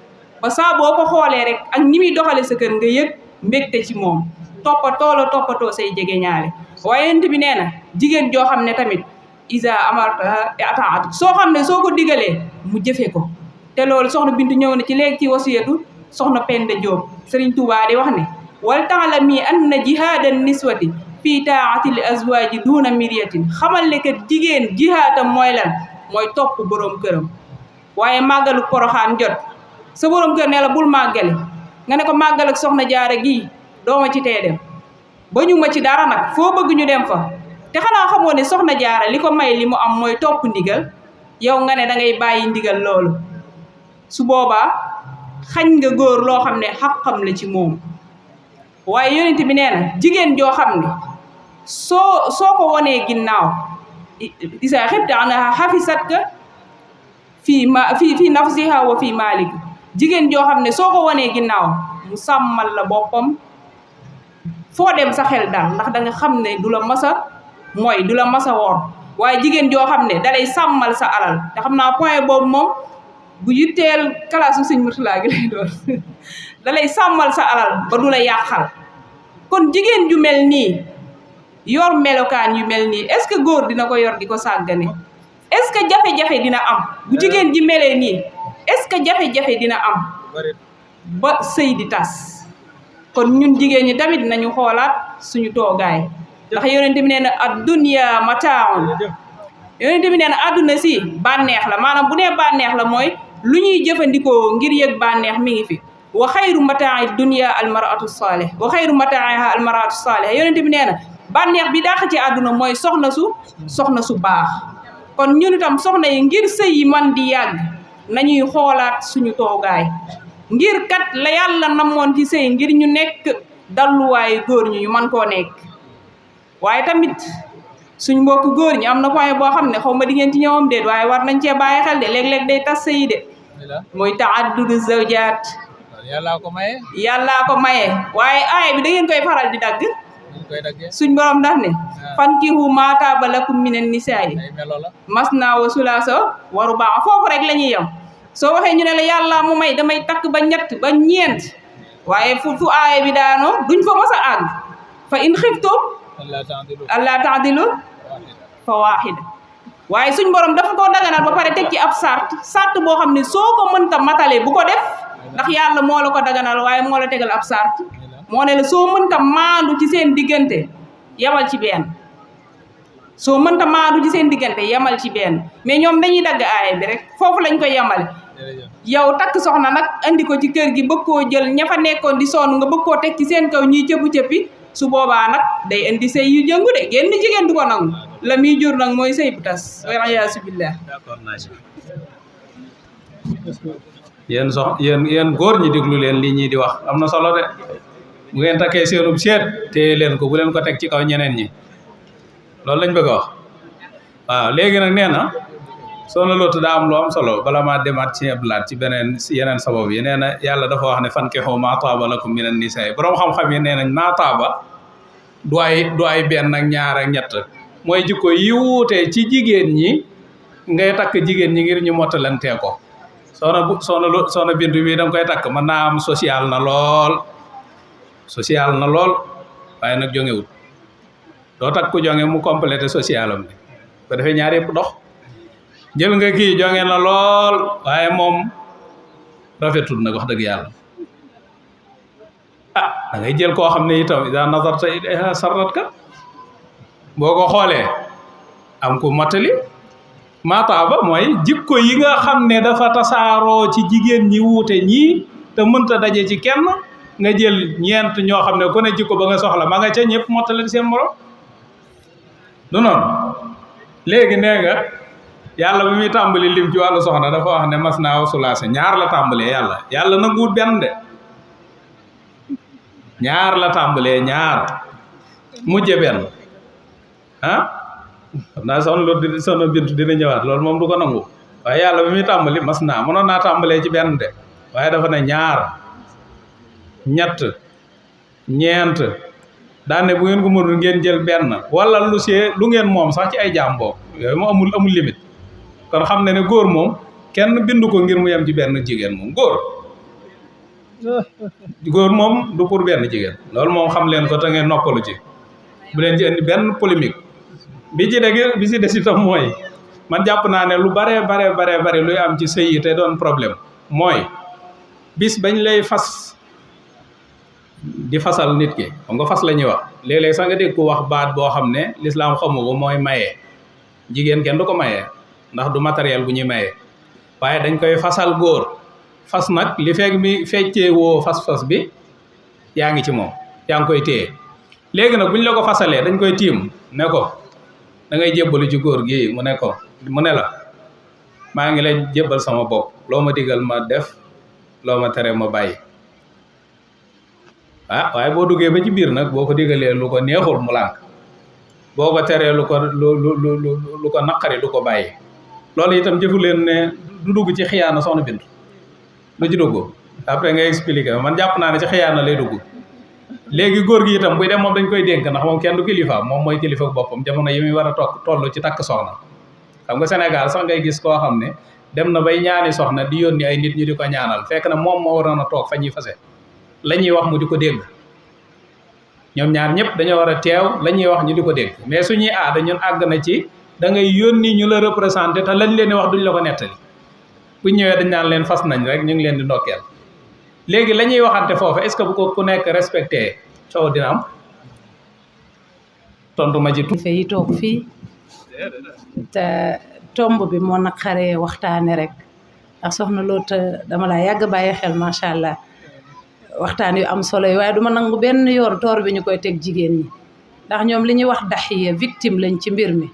ba saa boo ko xoolee rek ak ni muy doxalee sa kër nga yëg mbégte ci moom toppatoo say jege ñaare waaye yonent bi nee na jigéen joo xam ne tamit isa amarta ataat soo xam ne soo ko digalee mu jëfe ko te loolu soxna Bintu ñëw na ci léegi ci wasiyatu soxna Penda Diop Serigne Touba di wax ne wal taalami anna jihaadan niswati fii taatil azwaaji duuna miryatin xamal ne kat jigéen jihaadam mooy lan mooy topp borom këram waaye màggalu poroxaan jot sa borom kër ne la bul màggale nga ne ko màggal ak soxna jaara gii dooma ci tee dem ba ñu ma ci dara nag foo bëgg ñu dem fa te xanaa xamoo ne soxna jaara li ko may li mu am mooy topp ndigal yow nga ne da ngay bàyyi ndigal loolu su boobaa xañ nga góor loo xam ne xaqam la ci moom waaye yonent bi nee na jigéen joo xam ne soo ko wonee ginnaaw isa xibta anha xafisatka fii nafsiha wa fii malik jigéen joo xam ne soo ko wonee ginnaaw mu sàmmal la boppam foo dem sa xel daal ndax da nga xam ne du la masa mooy du la masa woor waaye jigéen joo xam ne dalay sàmmal sa alal te xam naa point boobu moom bu yitteel kalaasu sëñ Murtala gi lay doon dalay sàmmal sa alal ba du la yàqal kon jigéen ju mel nii yor melokaan yu mel nii est-ce que góor dina ko yor di ko sàggane est-ce que jafe-jafe dina am bu jigéen ji melee nii est-ce que jafe-jafe dina am ba sëy di tas kon ñun jigéen ñi tamit nañu xoolaat suñu toogaay ndax yonent bi nee na ad-dunya mataaun yonent bi nee na àdduna si bànneex la maanaam bu nee bànneex la mooy lu ñuy jëfandikoo ngir yëg bànneex mi ngi fi wa xayru mataa'i dunya almaratu salih wa xayru mataa'iha almaratu salih yonent bi nee na bànneex bi dàq ci àdduna mooy soxna su baax kon ñun itam soxna yi ngir sëy yi man di yàgg nañuy xoolaat suñu toogaay ngir kat la yàlla namoon ci sëy ngir ñu nekk dalluwaayu góor ñu man koo nekk waaye tamit suñ mbokk góor ñi am na point boo xam ne xaw ma di ngeen ci ñëwam déet waaye war nañ cee bàyyi xel de léeg-léeg day tas sëy de mooy taaddudu zawjaat yàllaa ko maye waaye aaya bi da ngeen koy faral di dagg suñ borom daf ne fankihu maa taaba lakum minan nisaa'i masnaa wa sulaasa wa rubaa foofu rek la ñuy yem soo waxee ñu ne la yàlla mu may damay takk ba ñett ba ñeent waaye fu aaya bi daanoo duñ fa mos a àgg fa in xiftum allaa taadilu fa waaxida waaye suñ borom dafa ko daganal ba pare teg ci ab sart boo xam ne soo ko mënta matale bu ko def ndax yàlla moo la ko daganal waaye moo la tegal ab sart moo ne la soo mënta maandu ci seen diggante yamal ci benn soo mënta maandu ci seen diggante yamal ci benn mais ñoom dañuy dagg aaya bi rek foofu lañ koy yamale yow takk soxna nag andi ko ci kër gi bëgg koo jël ña fa nekkoon di sonn nga bëgg koo teg ci seen kaw ñuy cëppi su boobaa nag day indi sëy yu jëngu de génn jigéen du ko nangu la muy jur nag mooy sëy bu tas waliyaasu billaah yéen góor ñi déglu leen lii ñii di wax am na solo de bu ngeen takkee seenub seet téye leen ko bu leen ko teg ci kaw ñeneen ñi loolu lañ bëgg a wax waaw léegi nag nee na Soxna Lootu daa am lu am solo bala maa demaat ci ablaat ci yeneen sabab yi nee na yàlla dafa wax ne fankihu maa taaba lakum minan nisaa borom xam-xam yi nee nañ maa taaba du ay benn ak ñaar ak ñett mooy jikko yi wuutee ci jigéen ñi ngay takk jigéen ñi ngir ñu mottalantee ko soxna Bintu bi danga koy takk mën naa am social na lool waaye nag jongewut doo takk ku jonge mu complété social am bi ko defee ñaar yëpp dox jël nga kii jonge na lool waaye moom rafetul nag wax dëgg yàlla da ngay jël koo xam ne itam ida nazarta ilayha sarratka boo ko xoolee am ku matali maataaba mooy jikko yi nga xam ne dafa tasaaroo ci jigéen ñi wuute ñii te mënta daje ci kenn nga jël ñeent ñoo xam ne ku ne jikko ba nga soxla ma nga ca ñëpp mottali seen morom du noonu léegi nee nga yàlla bi muy tàmbali lim ci wàllu soxna dafa wax ne mas naa sulaasa ñaar la tàmbalee yàlla nanguwut benn de ñaar la tàmbalee ñaar mujje benn xam naa soxna Bintu dina ñëwaat loolu moom du ko nangu waaye yàlla bi muy tàmbali mas naa mënoon naa tàmbalee ci benn de waaye dafa ne ñaar ñett ñeent daane bu ngeen ko mënul ngeen jël benn wala lu ngeen moom sax ci ay jaam boobu yooyu moom amul limite kon xam ne góor moom kenn bindu ko ngir mu yem ci benn jigéen moom góor moom du pour benn jigéen loolu moom xam leen ko te ngeen noppalu ci bu leen ci indi benn polémique bi ci des itam mooy man jàpp naa ne lu bare luy am ci sëy yi te doon problème mooy bis bañ lay fas di fasal nit ki xam nga fas la ñuy wax léeg-léeg sax nga dégg ko wax baat boo xam ne lislaam xamu ko mooy maye jigéen kenn du ko maye ndax du matériel bu ñuy maye waaye dañ koy fasal góor fas nag li fekk mi feccee woo fas bi yaa ngi ci moom yaa ngi koy téye léegi nag bu ñu la ko fasalee dañ koy tiim ne ko da ngay jébbalu ci góor gi mu ne la maa ngi lay jébbal sama bopp loo ma digal ma def loo ma tere ma bàyyi waaye boo duggee ba ci biir nag boo ko digalee lu ko neexul mu lànk boo ko teree lu ko naqari du ko bàyyi loolu itam jëfu leen ne du dugg ci xiyaana soxna Bintu lu ci dugg après nga expliqué man jàpp naa ne ci xiyaana lay dugg léegi góor gi itam buy dem moom dañ koy dénk ndax moom kenn du kilifa moom mooy kilifa boppam jamono yi muy war a toll ci takk soxna xam nga Sénégal sax ngay gis koo xam ne dem na bay ñaani soxna di yónni ay nit ñu di ko ñaanal fekk na moom moo waroon a toog fa ñuy fase la ñuy wax mu di ko dégg ñoom ñaar ñëpp dañoo war a teew la ñuy wax ñu di ko dégg mais suñuy aada ñun àgg na ci da ngay yónni ñu la représenté te lañ leen di wax duñ la ko nettali bu ñëwee dañ naan leen fas nañ rek ñu ngi leen di ndokkeel léegi la ñuy waxante foofu est-ce que bu ko ku nekk respecté coow dina am tontu ma ci kilifa yi toog fii te tomb bi moo naqaree waxtaane rek ndax soxna Lootu dama laa yàgg bàyyi xel macha allah waxtaan yu am solo yi waaye duma nangu benn yoon toor bi ñu koy teg jigéen ñi ndax ñoom li ñuy wax daxiya victime lañ ci mbir mi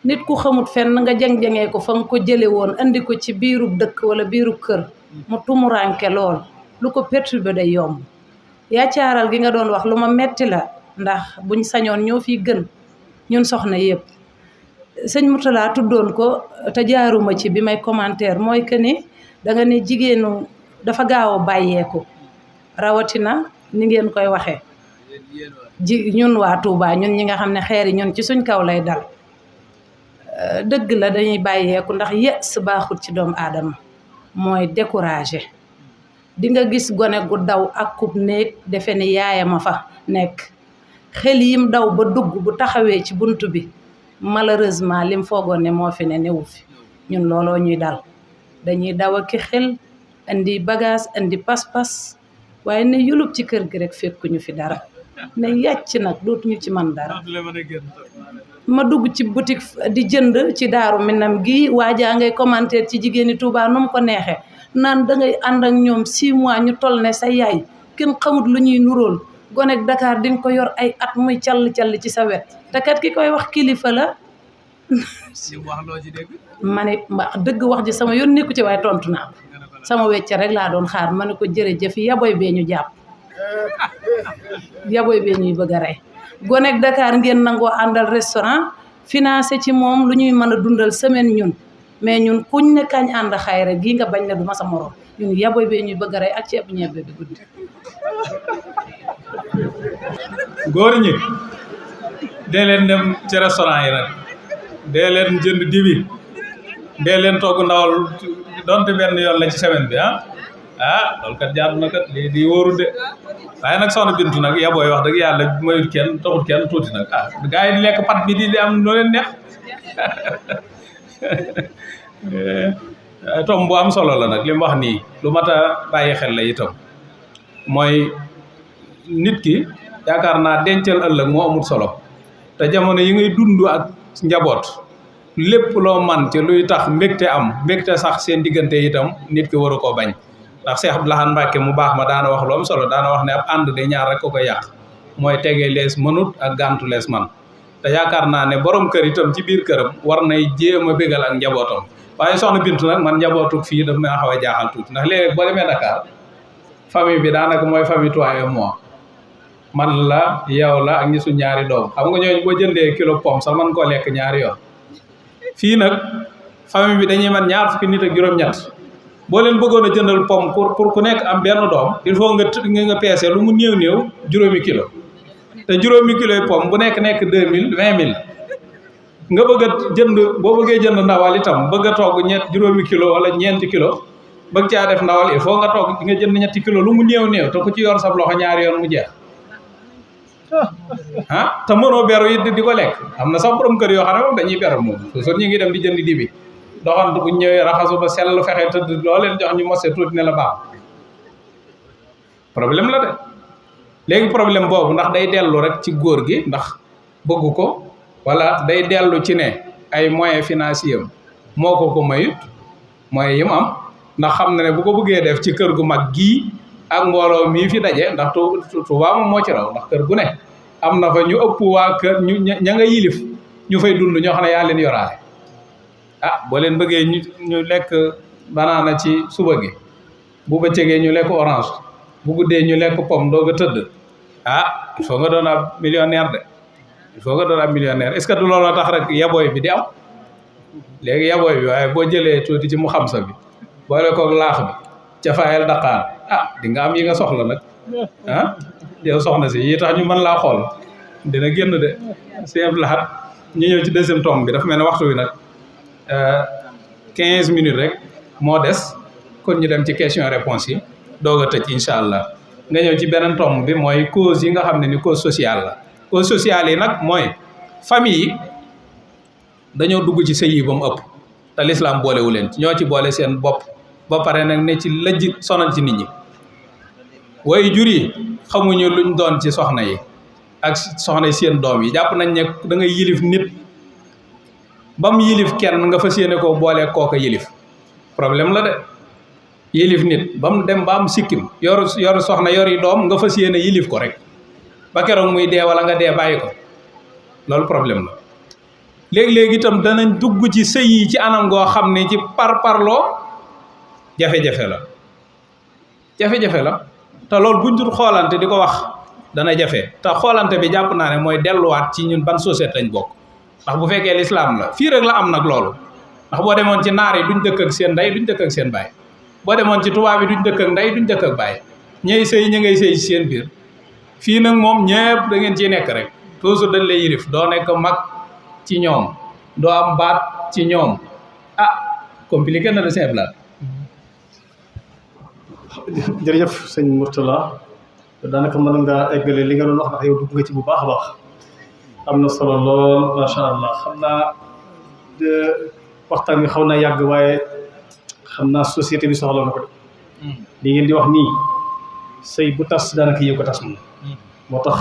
nit ku xamut fenn nga jang-jangee ko fa nga ko jële woon andi ko ci biirub dëkk wala biirub kër mu tumuranke lool lu ko perturbé day yomb yaacaaral gi nga doon wax lu ma metti la ndax buñ sañoon ñoo fi gën ñun soxna yëpp sëñ Mourtala tuddoon ko te jaaruma ci bi may commentaire mooy que ni da nga ne jigéenu dafa gaaw a bàyyeeku rawatina ni ngeen koy waxee ñun waa Touba ñun ñi nga xam ne xeer yi ñun ci suñ kaw lay dal dëgg la dañuy bàyyeeku ndax yës baaxul ci doomu aadama mooy découragé di nga gis gone gu daw ak kub néeg defe ni yaayama fa nekk xel yim daw ba dugg bu taxawee ci bunt bi malheureusement lim foogoon ne moo fi ne newu fi ñun looloo ñuy dal dañuy daw ak xel indi bagage indi pas-pas waaye ne yulub ci kër gi rek fekkuñu fi dara ne yàcc nag dootuñu ci man dara ma dugg ci boutique di jënd ci Daaru Minam gi waajaa ngay commentaire ci jigéeni Touba nu mu ko neexee naan dangay ànd ak ñoom 6 mois ñu toll ne sa yaay kenn xamut lu ñuy nuróol gonek Dakar di nga ko yor ay at muy call ci sa wet te kat ki koy wax kilifa la ma ne dëgg wax ji sama yoon nekku ci waaye tontu naa sama wecce rek laa doon xaar ma ne ko jërëjëf yaboy bee ñu jàpp yaboy bee ñuy bëgg a rey gonek Dakar ngeen nangoo àndal restaurant financé ci moom lu ñuy mën a dundal semaine ñun mais ñun kuñ ne kañ ànd xayra gii nga bañ ne du ma sa morom ñun yaboy bee ñuy bëgg a rey ak ceeb ñebbe bi guddi góor ñi dee leen dem ci restaurant yi nag dee leen jënd dibi dee leen togg ndawal donte benn yoon la ci semaine bi loolu kat jaadu na kat lii di wóoru de waaye nag soxna Bintu nag yabooy wax dëgg yàlla mayut kenn taxut kenn tuuti nag gars yi di lekk pat bi di am noo leen neex tom bu am solo la nag li mu wax nii lu mat a bàyyi xel la itam mooy nit ki yaakaar naa dencal ëllëg moo amul solo te jamono yi ngay dund ak njaboot lépp loo man ci luy tax mbégte sax seen diggante itam nit ki waru koo bañ ndax Cheikh Abdou Lahad Mbacké mu baax ma daana wax lu am solo daana wax ne ab ànd de ñaar rek ko koy yàq mooy tegee lees mënut ak gàntu lees man te yaakaar naa ne borom kër itam ci biir këram war nay jéem a bégal ak njabootam waaye soxna Bintu nag man njabootuk fii daf may xaw a jaaxal tuuti ndax léeg-léeg boo demee Dakar famille bi daanaka mooy famille toi et moi man la yow la ak ñi su ñaari doom xam nga ñooñu boo jëndee kilo pomme sax man koo lekk ñaari yoon fii nag famille bi dañuy man ñaar fukki nit ak juróom-ñett boo leen bëggoon a jëndal pomme pour ku nekk am benn doom il faut nga peese lu mu néew juróomi kilo te juróomi kilo yi pomme bu nekk 2000 20000 nga bëgg a jënd boo bëggee jënd ndawal itam bëgg a togg juróomi kilo wala ñeenti kilo bëgg caa def ndawal il faut nga togg nga jënd ñetti kilo lu mu néew te ku ci yor sab loxo ñaari yoon mu jeex te mënoo beru it di ko lekk am na sax borom kër yoo xam ne moom dañuy beru moom toujours ñu ngi dem di jënd dibi doxantu bu ñëwee raxasu ba sell fexe tëdd loo leen jox ñu mose tuuti ne la baax problème la de léegi problème boobu ndax day dellu rek ci góor gi ndax bëgg ko wala day dellu ci ne ay moyens financiers moo ko mayut moyens yi mu am ndax xam na ne bu ko bëggee def ci kër gu mag gii ak mbooloo mii fi daje ndax Tuubaa moom moo ci raw ndax kër gu ne am na fa ñu ëpp waa kër ña nga yilif ñu fay dund ñoo xam ne yaa leen yoraale boo leen bëggee ñu lekk banaana ci suba gi bu bëccëgee ñu lekk orange bu guddee ñu lekk pomme doog a tëdd il faut nga doon ab millionnaire de il faut nga doon ab millionnaire est-ce que du looloo tax rek yabooy bi di am léegi yabooy bi waaye boo jëlee tuuti ci mu xam sa bi boole koog laax bi ca fayal Dakar di nga am yi nga soxla nag yow soxna si yi tax ñu mën laa xool dina génn de Sëñ Lahad ñu ñëw ci deuxième tombe bi dafa mel ne waxtu wi nag 15 minutes rek moo des kon ñu dem ci question réponse yi doog a tëj incha allah nga ñëw ci beneen tombe bi mooy cause yi nga xam ne ni cause sociale la cause sociale yi nag mooy famille yi dañoo dugg ci sëy yi ba mu ëpp te l'islam boolewu leen ñoo ci boole seen bopp ba pare nag ne ci lëjj sonal ci nit ñi way jur yi xamuñu luñ doon ci soxna yi ak soxna yi seen doom yi jàpp nañ ne da ngay yilif nit ba mu yilif kenn nga fas yéene koo boolee kooka yilif problème la de yilif nit ba mu dem ba am sikkim yor soxna yor yi doom nga fas yéene yilif ko rek ba keroog muy dee wala nga dee bàyyi ko loolu problème la léegi-léegi itam danañ dugg ci sëy yi ci anam goo xam ne ci parloo jafe-jafe la te loolu buñ dul xoolante di ko wax dana jafe te xoolante bi jàpp naa ne mooy delluwaat ci ñun ban société lañ bokk ndax bu fekkee l'islam la fii rek la am nag loolu ndax boo demoon ci naar yi duñ dëkk ak seen ndey duñ dëkk ak seen baay boo demoon ci tubaab yi duñ dëkk ak ndey duñ dëkk ak baay ñay sëy ñi ngay sëy ci seen biir fii nag moom ñëpp da ngeen ciy nekk rek toujours dañ lay yirif doo nekk mag ci ñoom doo am baat ci ñoom ah compliqué na de seen blaat. jërëjëf sëñ Mourtala daanaka mën ngaa eggale li nga doon wax ndax yow dugg nga ci bu baax a baax am na solo lool macha allah xam naa waxtaan bi xaw naa yàgg waaye xam naa société bi soxla na ko de li ngeen di wax nii sëy bu tas daanaka yëw ko tas moom moo tax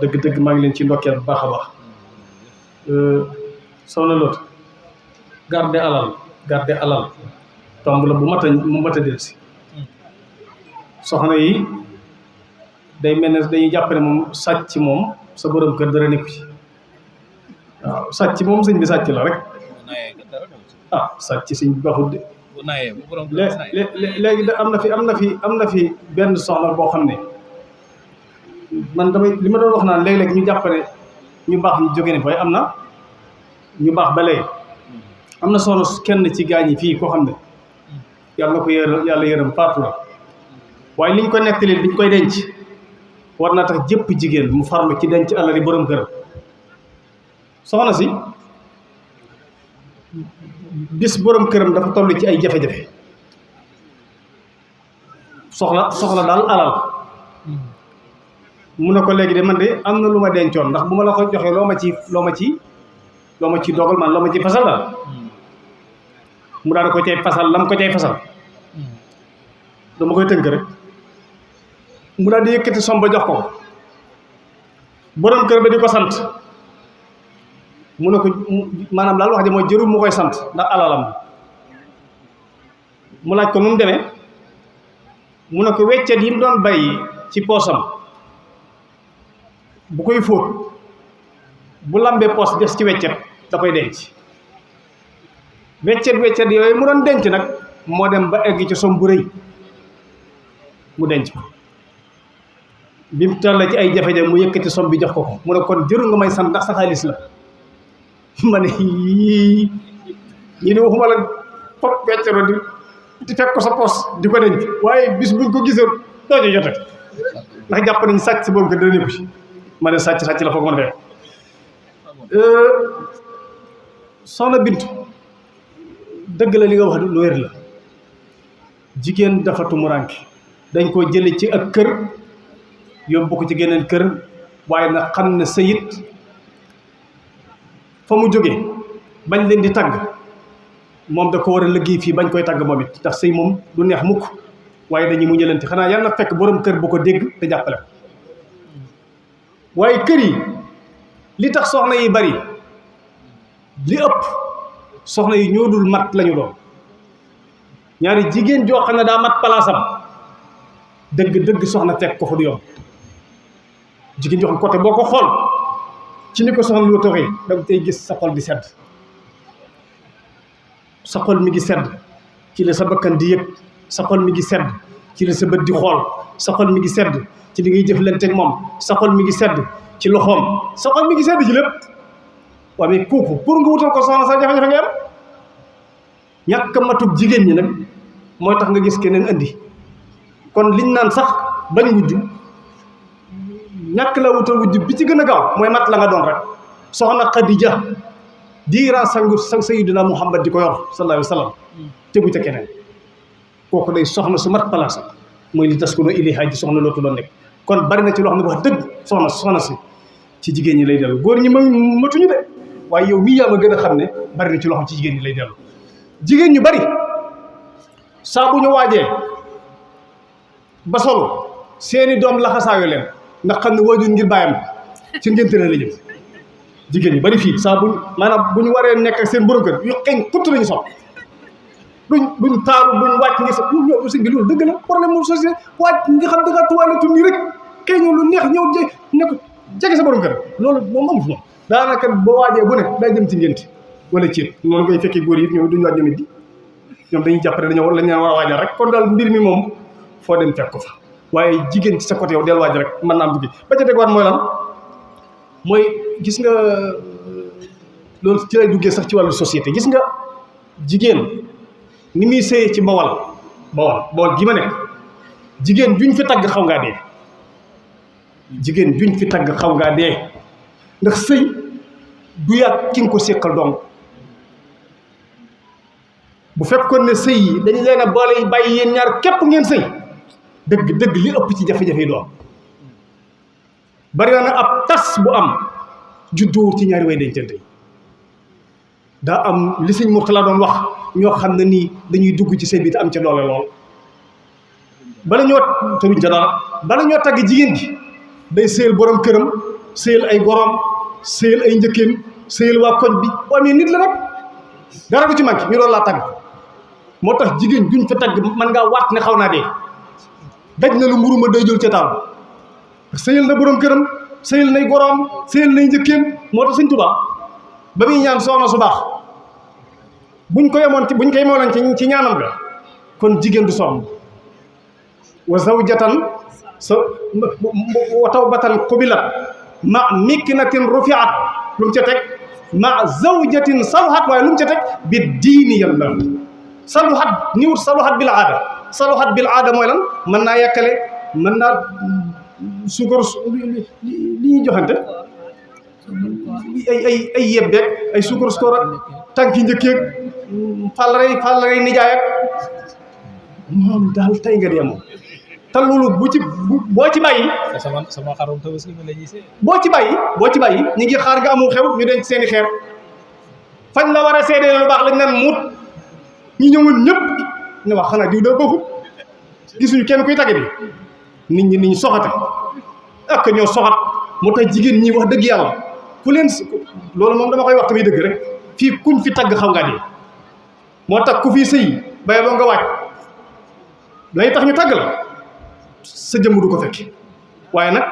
dëgg-dëgg maa ngi leen ci ndokkeel bu baax a baax soxna Loota garde alal tomb la bu mat a del si soxna yi day mel ne dañuy jàpp ne moom sàcc moom sa borom kër dara nekku ci waaw sàcc moom sëñ bi sàcc la rek sàcc sëñ bi baaxul de léegi da am na fi benn soxna boo xam ne man damay li ma doon wax naan léeg-léeg ñu jàpp ne ñu baax ñu jóge ne fay am na ñu baax ba léegi am na soxna kenn ci gaañ yi fii koo xam ne yàlla na ko yàlla yërëm faatu la waaye liñ ko nettali biñ koy denc war naa tax jëpp jigéen mu farlu ci denc alali borom këram soxna si bis borom këram dafa toll ci ay jafe-jafe soxla daal alal mu ne ko léegi de man de am na lu ma dencoon ndax bu ma la ko joxee loo ma ci dogal man loo ma ci fasal daal mu daal ko cay fasal lam ko cay fasal dama koy tënk rek mu daal di yëkkati som ba jox ko borom kër ba di ko sant mu ne ko maanaam daal wax ji mooy jërul mu koy sant ndax alalam mu laaj ko nu mu demee mu ne ko weccet yi mu doon bàyyi ci poosam bu koy fóot bu lambee poos des ci weccet da koy denc weccet yooyu mu doon denc nag moo dem ba egg ci som bu rëy mu denc ko bi mu toll ci ay jafe-jafe mu yëkkati som bi jox ko mu ne kon jërul nga may sant ndax sa xaalis la ma ne yii ñi ne waxuma la fop weccero di fekk ko sa poos di ko denc waaye bis buñ ko gisoon doo ci jote ndax jàpp nañ sàcc si boobu ko dana nekku si ma ne sàcc la foog mën a fekk soxna Bintu dëgg la li nga wax lu wér la jigéen dafa tumuranke dañ koo jële ci ak kër yóbbu ko ci geneen kër waaye nag xam ne sëyit fa mu jóge bañ leen di tagg moom da ko war a liggéey fii bañ koy tagg moom it ndax sëy moom du neex mukk waaye dañuy mu ñëlanti xanaa yàlla na fekk borom kër bu ko dégg te jàppale ko waaye kër yi li tax soxna yi bari li ëpp soxna yi ñoo dul mat lañu doon ñaari jigéen joo xam ne daa mat palaasam dëgg soxna fekk ko fa du yomb jigéen joo xam côté boo ko xool ci ni ko soxna lu toxee da nga tey gis sa xol di sedd sa xol mi ngi sedd ci la sa bakkan di yëg sa xol mi ngi sedd ci la sa bët di xool sa xol mi ngi sedd ci li ngay jëflanteeg moom sa xol mi ngi sedd ci loxoom sa xol mi ngi sedd ci lépp waaye mais kooku pour nga wutal ko soxna sa jafe-jafe nga am ñàkk matug jigéen ñi nag mooy tax nga gis keneen andi kon liñ naan sax bañ wujju ñàkk la wutal wujju bi ci gën a gaaw mooy mat la nga doon rek soxna Xadija diiraa sang Sayyidina Muhammad di ko yor sallallahu alayhi wa sallam tegu ca keneen kooku day soxna su mat place mooy li taskunu ilayhaa ji soxna lootu doon nekk kon bari na ci loo xam ne wax dëgg soxna si ci jigéen ñi lay dellu góor ñi matuñu de waaye yow mii yaa ma gën a xam ne bari na ci loo xam ci jigéen ñi lay dellu jigéen ñu bari saa bu ñu waajee ba solo seeni doom laxasaayo leen ndax xam ne waajur ngir bàyyam ci ngénte la jëm jigéen ñu bari fii saa buñ maanaam bu ñu waree nekk ak seen borom kër yu xeeñ kutt lañu sol duñ taaru duñ wàcc ngir sa ñëw sëñ bi loolu dëgg la problème mu société wàcc nga xam da ngaa tuwaaletu nii rek kay ñëw lu neex ñëw ne ko jege sa borom kër loolu moom amu fi moom daanaka boo waajee bu ne day jëm ci ngénte wala ceeb noonu koy fekkee góor yi ñoom duñu waaj ñoom it di ñoom dañuy jàpp ne dañoo lañ leen war a waajal rek kon daal mbir mi moom foo dem fekk ko fa waaye jigéen ci sa côté yow del waaj rek mën naa am duggi ba ca tegwaat mooy lan mooy gis nga loolu ci lay duggee sax ci wàllu société gis nga jigéen ni muy sëyee ci bawal gi ma nekk jigéen juñ fi tagg xaw ngaa dee jigéen juñ fi tagg xaw ngaa dee ndax sëy du yàgg ki nga ko séqal dong bu fekkoon ne sëy yi dañu leen a boole bàyyi yéen ñaar képp ngeen sëy dëgg li ëpp ci jafe-jafe yi doom bari na ab tas bu am juddoo ci ñaari way dencante yi daa am li sëñ Murtala doon wax ñoo xam ne nii dañuy dugg ci sëy bi te am ca doole lool bala ñoo taruñ ca dara bala ñoo tagg jigéen gi day sëyal borom këram sëyal ay gorom sëyal ay njëkkeem sëyal waa koñ bi boo amee nit la nag dara du ci manqué ñu doon laa tagg moo tax jigéen duñ fa tagg man ngaa waat ne xaw naa dee daj na lu mburu ma day jël ca taal sëyal na borom këram sëyal nay gorom sëyal nay njëkkeem moo tax sëñ Tuubaa ba muy ñaan soxna su baax buñ ko yemoon ci ñaanam ga kon jigéen du soxna wa zawjatan wa tawbatan qubilat ma miknatin rufiat lu mu ca teg ma zawjatin saluhat waaye lu mu ca teg bi diini yàlla saluhat ni wut saluhat bil aada saluhat bil aada mooy lan mën naa yekkale mën naa suukar li ñuy joxante ay yebbeeg ay suukar skoor ak tànki njëkkeeg fàllaray nijaay ak moom daal tey nga dee moom te loolu boo ci bàyyi sama xarum tabaski mi la gisee boo ci bàyyi ñu ngi xaar nga amul xew ñu denc seeni xeer fañ la war a seedee lu baax lañ naan muut ñu ñëwoon ñëpp ne wax xanaa diw da bokkut gisuñu kenn kuy tagge bi nit ñi soxate ak ñoo soxat moo tax jigéen ñi wax dëgg yàlla ku leen loolu moom dama koy wax tamit dëgg rek fii kuñ fi tagg xam nga dee moo tax ku fii sëy bay boo nga waaj lay tax ñu tagg la sa jëmm du ko fekk waaye nag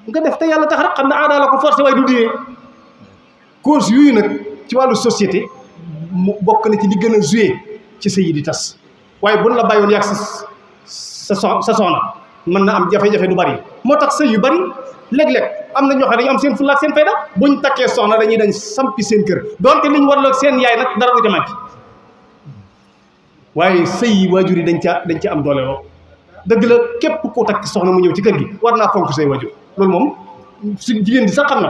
nga def te yàlla tax rek xam ne aadaa la ko forcé waaye du diine cause yooyu nag ci wàllu société mu bokk na ci li gën a joué ci sëy yi di tas waaye buñ la bàyyoon yàgg sa soxna mën na am jafe-jafe du bari moo tax sëy yu bari léeg-léeg am na ñoo xam ne dañu am seen fulla ak seen fayda buñ takkee soxna dañuy dañ sampi seen kër donte liñ war la seen yaay nag dara du ca manqué waaye sëy yi waajur yi dañ ca am doole lool dëgg la képp ku takk soxna mu ñëw ci kër gi war naa fonk say waajur loolu moom su jigéen di sax xam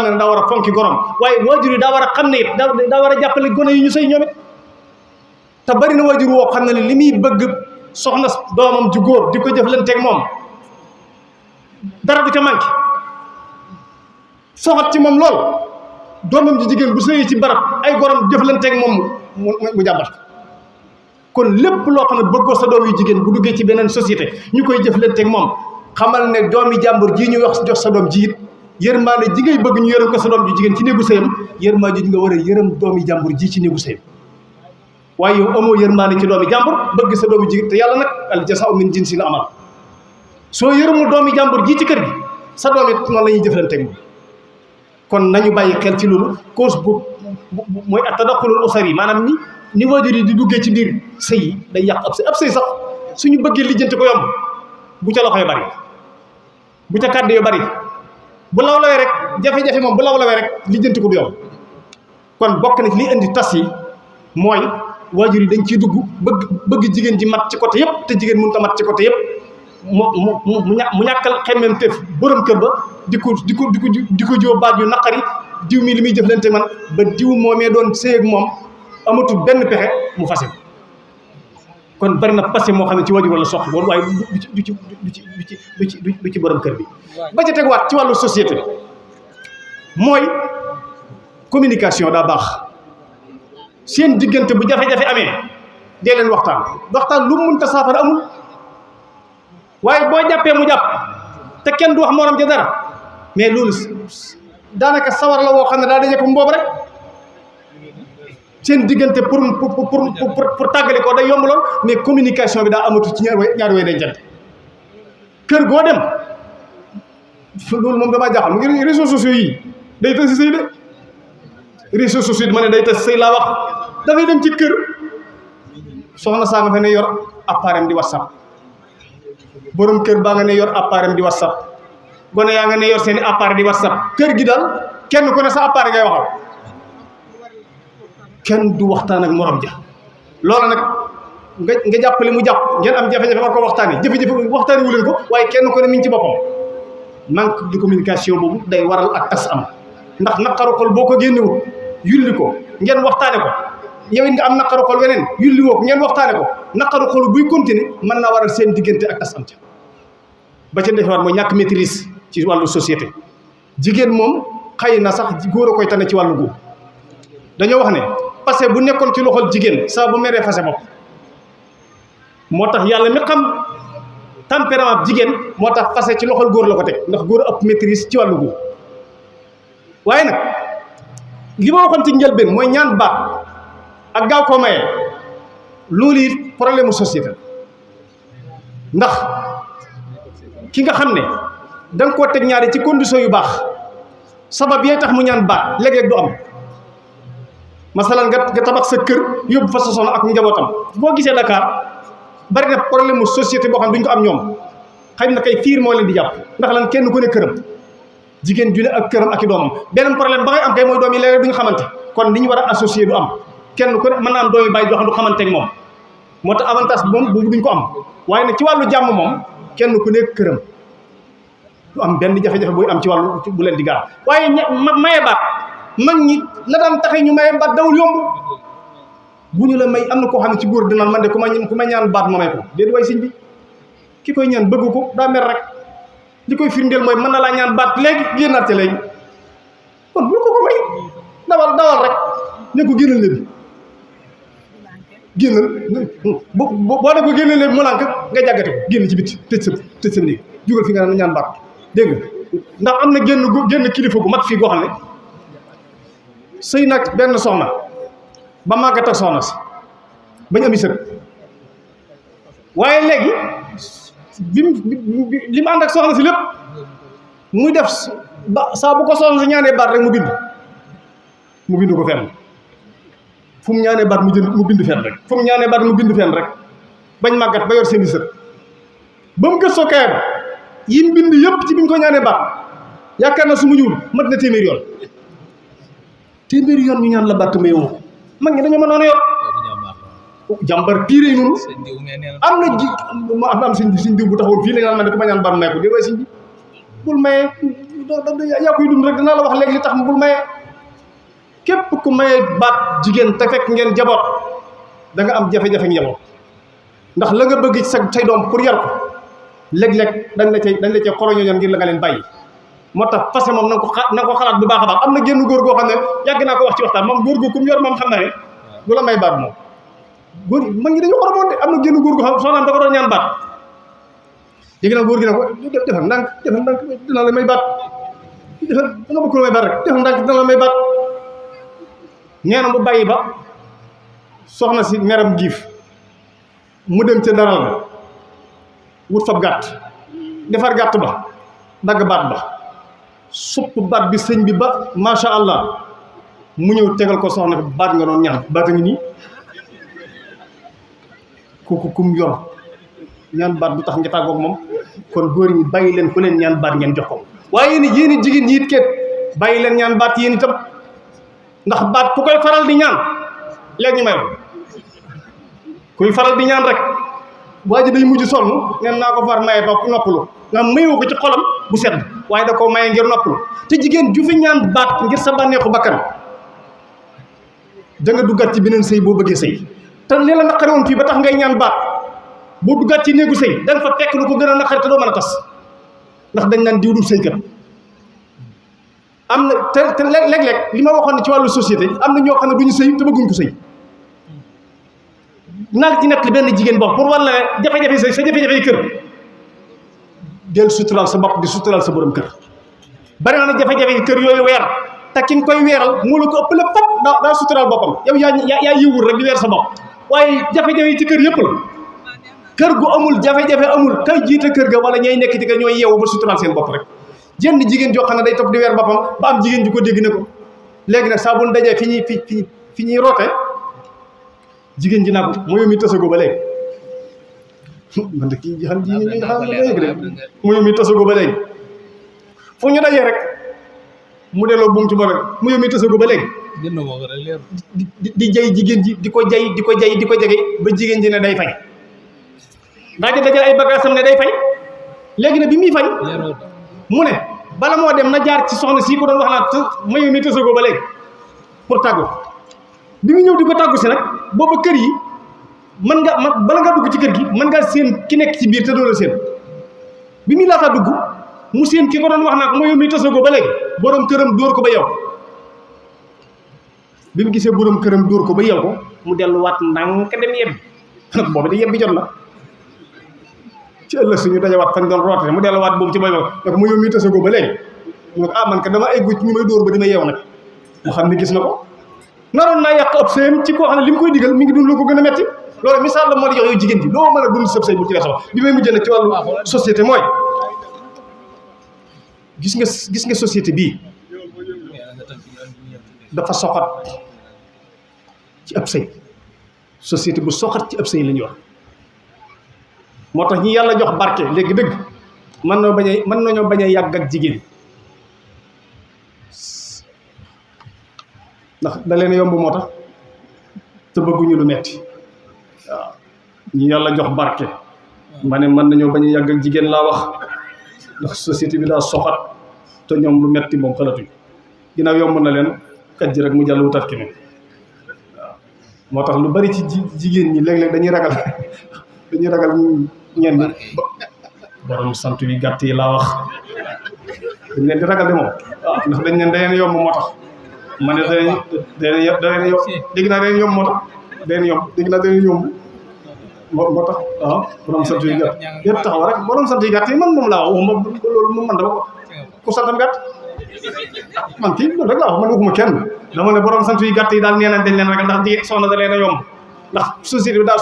ne daa war a fonki gorom waaye waajur yi daa war a xam ne it daa war a jàppale gone yi ñu sëy ñoom it te bari na waajur woo xam ne li muy bëgg soxna doomam ju góor di ko jëflanteeg moom dara du ca manqué soxat ci moom lool doomam ji jigéen bu sëyee ci barab ay gorom jëflanteeg moom mu jàmbat kon lépp loo xam ne bëggoo sa doom yu jigéen bu duggee ci beneen société ñu koy jëflanteeg moom xamal ne doomi jàmbur ji ñu wax jox sa doom ji it yërmaande ji ngay bëgg ñu yërëm ko sa doom ju jigéen ci néegu sëyam yërmaande ji nga war a yërëm doomi jàmbur ji ci néegu sëyam waaye yow amoo yërmaande ci doomi jàmbur bëgg sa doomi jigéen te yàlla nag al jazaa'u min jinsil amal soo yërëmul doomi jàmbur ji ci kër gi sa doom it noonu la ñuy jëflanteeg moom kon nañu bàyyi xel ci loolu cause bu mooy at-tadaxulul usari yi maanaam ni waajur yi di duggee ci biir sëy yi day yàq ab sëy sax suñu bëggee lijjanti ko yomb bu ca loxo yu bari bu ca kàddu yu bari bu lawlawee rek jafe-jafe moom bu lawlawee rek lijjanti ko du yomb kon bokk na ci li indi tas yi mooy waajur yi dañ ciy dugg bëgg jigéen ji mat ci côté yëpp te jigéen mënut a mat ci côté yëpp mu ñàkkal xemmem te borom kër ba di ko jóo baat yu naqari diw mi li muy jëflante man ba diw moomee doon sëy ak moom amatul benn pexe mu fase ko kon bari na passé moo xam ne ci waajur wala soxla woon waaye du ci borom kër bi ba ca tegwaat ci wàllu société mooy communication daa baax seen diggante bu jafe-jafe amee dee leen waxtaan lu mu mënta saafara amul waaye boo jàppee mu jàpp te kenn du wax morom ja dara mais loolu daanaka sawar la woo xam ne daa daje ko mboob rek seen diggante pour tàggali ko day yomb lool mais communication bi daa amatu ci ñaari way dencante kër goo dem loolu moom damaa jaaxal mu ngi réseaux sociaux yi day tas si sëy de réseaux sociaux yi ma ne day tas sëy laa wax dafay dem ci kër soxna saa nga fa ne yor appareil di whatsapp borom kër baa nga ne yor appareil di whatsapp gone yaa nga ne yor seen i appareil di whatsapp kër gi daal kenn ku ne sa appareil ngay waxal kenn du waxtaan ak morom ja loola nag nga jàppale mu jàpp ngeen am jafe-jafe war ko waxtaanee jafe-jafe waxtaanee wu leen ko waaye kenn ku ne mi ngi ci boppam manque de communication boobu day waral ak tas am ndax naqaru xol boo ko génnewul yulli ko ngeen waxtaane ko yow it nga am naqaru xol weneen yulli woo ko ngeen waxtaane ko naqaru xol buy continuer mën naa waral seen diggante ak tas am ca ba ca defewaat mooy ñàkk maîtrise ci wàllu société jigéen moom xëy na sax góor a koy tane ci wàllu góor dañoo wax ne parce que bu nekkoon ci loxol jigéen saa bu meree fase bopp moo tax yàlla mi xam tempérament jigéen moo tax fase ci loxol góor la ko teg ndax góor a ëpp maîtrise ci wàllu góor waaye nag li ma waxoon ci njëlbeen mooy ñaan baat ak gaaw koo maye loolu it problème mu société ndax ki nga xam ne da nga koo teg ñaari ci condition yu baax sabab yee tax mu ñaan baat léeg-léeg du am masalan nga tabax sa kër yóbbu fa sa soxna ak njabootam boo gisee Dakar bari na problème mu société boo xam duñ ko am ñoom xëy na kay fiir moo leen di jàpp ndax lan kenn ku ne këram jigéen ju ne ak këram ak i doomam beneen problème ba ngay am kay mooy doom yi léeg-léeg duñu xamante kon li ñu war a associé du am kenn ku ne mën naa am doomi bàyyi joo xam du xamante ak moom moo tax avantage moom boobu duñ ko am waaye nag ci wàllu jàmm moom kenn ku nekk këram du am benn jafe-jafe buy am ci wàllu bu leen di gaar waaye maye baat mag ñi la daan taxe ñu maye baat dawul yomb bu ñu la may am na koo xam ne ci góor dinaan man de ku ma ñaan baat ma may ko déedéet way sëñ bi ki koy ñaan bëgg ko daa mer rek li koy firndeel mooy mën na laa ñaan baat léegi génnaat ca léegi kon bul ko may dawal rek ne ko génnal léegi génnal boo ne ko génnal léegi mu lànk nga jàggate ko génn ci biti tëj sa néeg jugal fi nga ne ñaan baat dégg nga ndax am na génn kilifa gu mat fii goo xam ne sëy nag benn soxna ba màggat ak soxna si bañ ami sët waaye léegi li mu ànd ak soxna si lépp muy def ba saa bu ko soxna si ñaanee baat rek mu bind ko fenn fu mu ñaanee baat mu bind fenn rek fu mu ñaanee baat mu bind fenn rek bañ màggat ba yor seeni sët ba mu gëstoo kayam yi mu bind yëpp ci bi ñu ko ñaanee baat yaakaar na su mu ñuul mat na téeméeri yoon ñu ñaan la baat may woo mag ñi dañoo mënoon a yor jàmbar piire yi noonu am na ji am siñ diw bu taxawoon fii la naan man de ku ma ñaan baat may ko dé waay siñ bi bul maye yaa koy dund rek dinaa la wax léegi li tax bul maye képp ku maye baat jigéen te fekk ngeen jaboot da nga am jafe-jafe njaboot ndax la nga bëgg sa say doom pour yar ko léeg-léeg dañ la cay xoroñoñoon ngir la nga leen bàyyi moo tax fase moom na nga ko xalaat bu baax a baax am na génn góor goo xam ne yàgg naa ko wax ci waxtaan moom góor gu kum yor moom xam na ne du la may baat moom góor mag ñi dañu xoromoon de am na génn góor goo xam soxnaam da ko doon ñaan baat léegi nag góor gi ne ko defal ndànk dina la may baat defal da nga bëgg la may baat rek defal ndànk dina la may baat nee na mu bàyyi ba soxna si meram giif mu dem ca daral ba wut fab gàtt defar gàtt ba dagg baat ba supp baat bi sëñ bi ba macha allah mu ñëw tegal ko soxna ko baat nga doon ñaan baat a ngi nii kooku kum yor ñaan baat bu tax nga tàggoog moom kon góor ñi bàyyi leen ku leen ñaan baat ngeen jox ko waaye yéen it jigéen ñi it ket bàyyi leen ñaan baat yéen itam ndax baat ku koy faral di ñaan léegi ñu may kuy faral di ñaan rek waa ji day mujj sonn neen naa ko far maye noppalu nga mayoo ko ci xolam bu sedd waaye da ko maye ngir noppalu te jigéen ju fi ñaan baat ngir sa bànneexu bakkan da nga duggaat ci beneen sëy boo bëggee sëy te li la naqari woon fii ba tax ngay ñaan baat boo duggaat ci néegu sëy da nga fa fekk lu ko gën a naqari te doo mën a tas ndax dañ naan diw dul sëykat am na te léeg-léeg li ma waxoon ne ci wàllu société am na ñoo xam ne du ñu sëy te bëgguñ ko sëy naa ci nekk benn jigéen boo pour walla jafe-jafe sa jafe-jafe kër del suturaal sa bopp di suturaal sa borom kër bari na jafe-jafe kër yooyu weer te ki nga koy weeral moo la ko ëpp la fop daa suturaal boppam yow yaa yiwul rek di weer sa bopp waaye jafe-jafe yi ci kër yëpp la kër gu amul jafe-jafe amul kay jiite kër ga wala ñay nekk ci kër ñooy yeewu ba suturaal seen bopp rek jenn jigéen joo xam ne day topp di weer boppam ba am jigéen ju ko dégg ne ko léegi nag saa bu dajee fi ñuy roote jigéen ji naa ko mooy mi tasago ba léegi man de kii xam jigéen ñi nga xam ne léegi de mooy mi tasago ba léegi fu ñu dajee rek mu delloo buum ci borom mooy mi tasago ba léegi di jay jigéen ji di ko jay jege ba jigéen ji ne day fay daa ji dajal ay bagaasam ne day fay léegi nag bi muy fay mu ne bala moo dem na jaar ci soxna sii ko doon wax naa te mayu mi tësagoo ba léegi pour tàggu bi mu ñëw di ko tàggu si nag booba kër yi mën nga bala ngaa dugg ci kër gi mën ngaa séen ki nekk ci biir te doo la séen bi muy laataa dugg mu séen ki ko doon wax naa ko mayu mi tësagoo ba léegi borom këram dóor ko ba yow bi mu gisee borom këram dóor ko ba yow ko mu delluwaat ndànk dem yebbi nag boobu da yebbi jot na ci ëllëg suñu dajawaat fañ doon roote mu delluwaat boobu ci bay ba nag mu yow mii tësagoo ba léegi mu ne ko man ka dama eggu ci ñu may dóor ba di ma yeew nag mu xam ne gis na ko naroon naa yàq ab sëyam ci koo xam ne li mu koy digal mi ngi dund lu ko gën a metti loolu misaal la moo di jox yow jigéen ji loo mën a dund sëb sëy bu ci weesoo bi may mujjee nag ci wàllu société mooy gis nga société bii dafa soxat ci ab sëy société bu soxat ci ab sëy la ñuy wax moo tax ñi yàlla jox barke léegi dëgg mën nañoo bañ a yàgg ak jigéen ndax da leen yomb moo tax te bëgguñu lu metti waaw ñi yàlla jox barke ma ne mën nañoo bañ a yàgg ak jigéen laa wax ndax société bi daa soxat te ñoom lu metti moom xalatuñ ginnaaw yomb na leen kat ji rek mu jàll wutat ki ne waaw moo tax lu bari ci jigéen ñi léeg-léeg dañuy ragal ñenn ñi borom sant yu gàtt yi laa wax dañ leen di ragal de moom waaw ndax dañ leen da leen yomb moo tax ma ne da leen yomb dégg naa da leen yomb moo tax da leen yomb dégg naa da leen yomb moo tax waaw borom sant yu gàtt yëpp taxaw rek borom sant yu gàtt yi man moom laa wax waxuma loolu moom man dama ku santam gàtt man kii loolu rek laa wax man waxuma kenn dama ne borom sant yu gàtt yi daal nee nañ dañ leen ragal ndax jigéen soxna da leen a yomb ndax société bi daal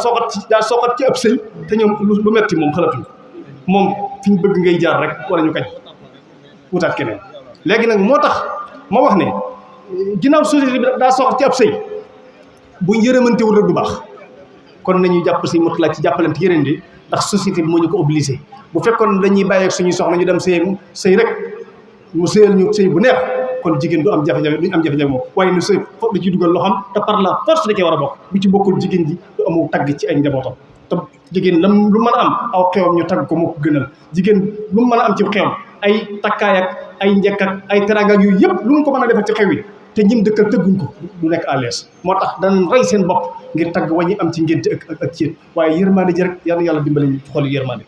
soxat ci ëpp sëy te ñoom lu metti moom xalatuñ moom fi ñu bëgg ngay jaar rek wala ñu kañ wutaat keneen léegi nag moo tax ma wax ne ginnaaw société bi daa soxat ci ëpp sëy buñ yërëmante wul rek du baax kon nañuy jàpp si motulaa ci jàppalante yeneen di ndax société bi moo ñu ko obligé bu fekkoon dañuy bàyyi ak suñuy soxna ñu dem sëy rek mu sëyal ñu sëy bu neex kon jigéen du am jafe-jafe duñu am jafe-jafe moom waaye nu sëy foofu da ciy dugal loxam te par la force da cee war a bokk bu ci bokkul jigéen ji du amu tagg ci ay njabootam te jigéen lu mën a am aw xewam ñu tagg ko moo ko gënal jigéen lu mu mën a am ci xewam ay takkaay ak ay njëkk ak ay teraanga ak yooyu yëpp lu mu ko mën a defal ci xew yi te ñim dëkkal tëgguñ ko du nekk à l'aise moo tax danañ rey seen bopp ngir tagg wañi am ci ngénte ak ciit waaye yërmande ji rek yàlla dimbali ñu xol yërmande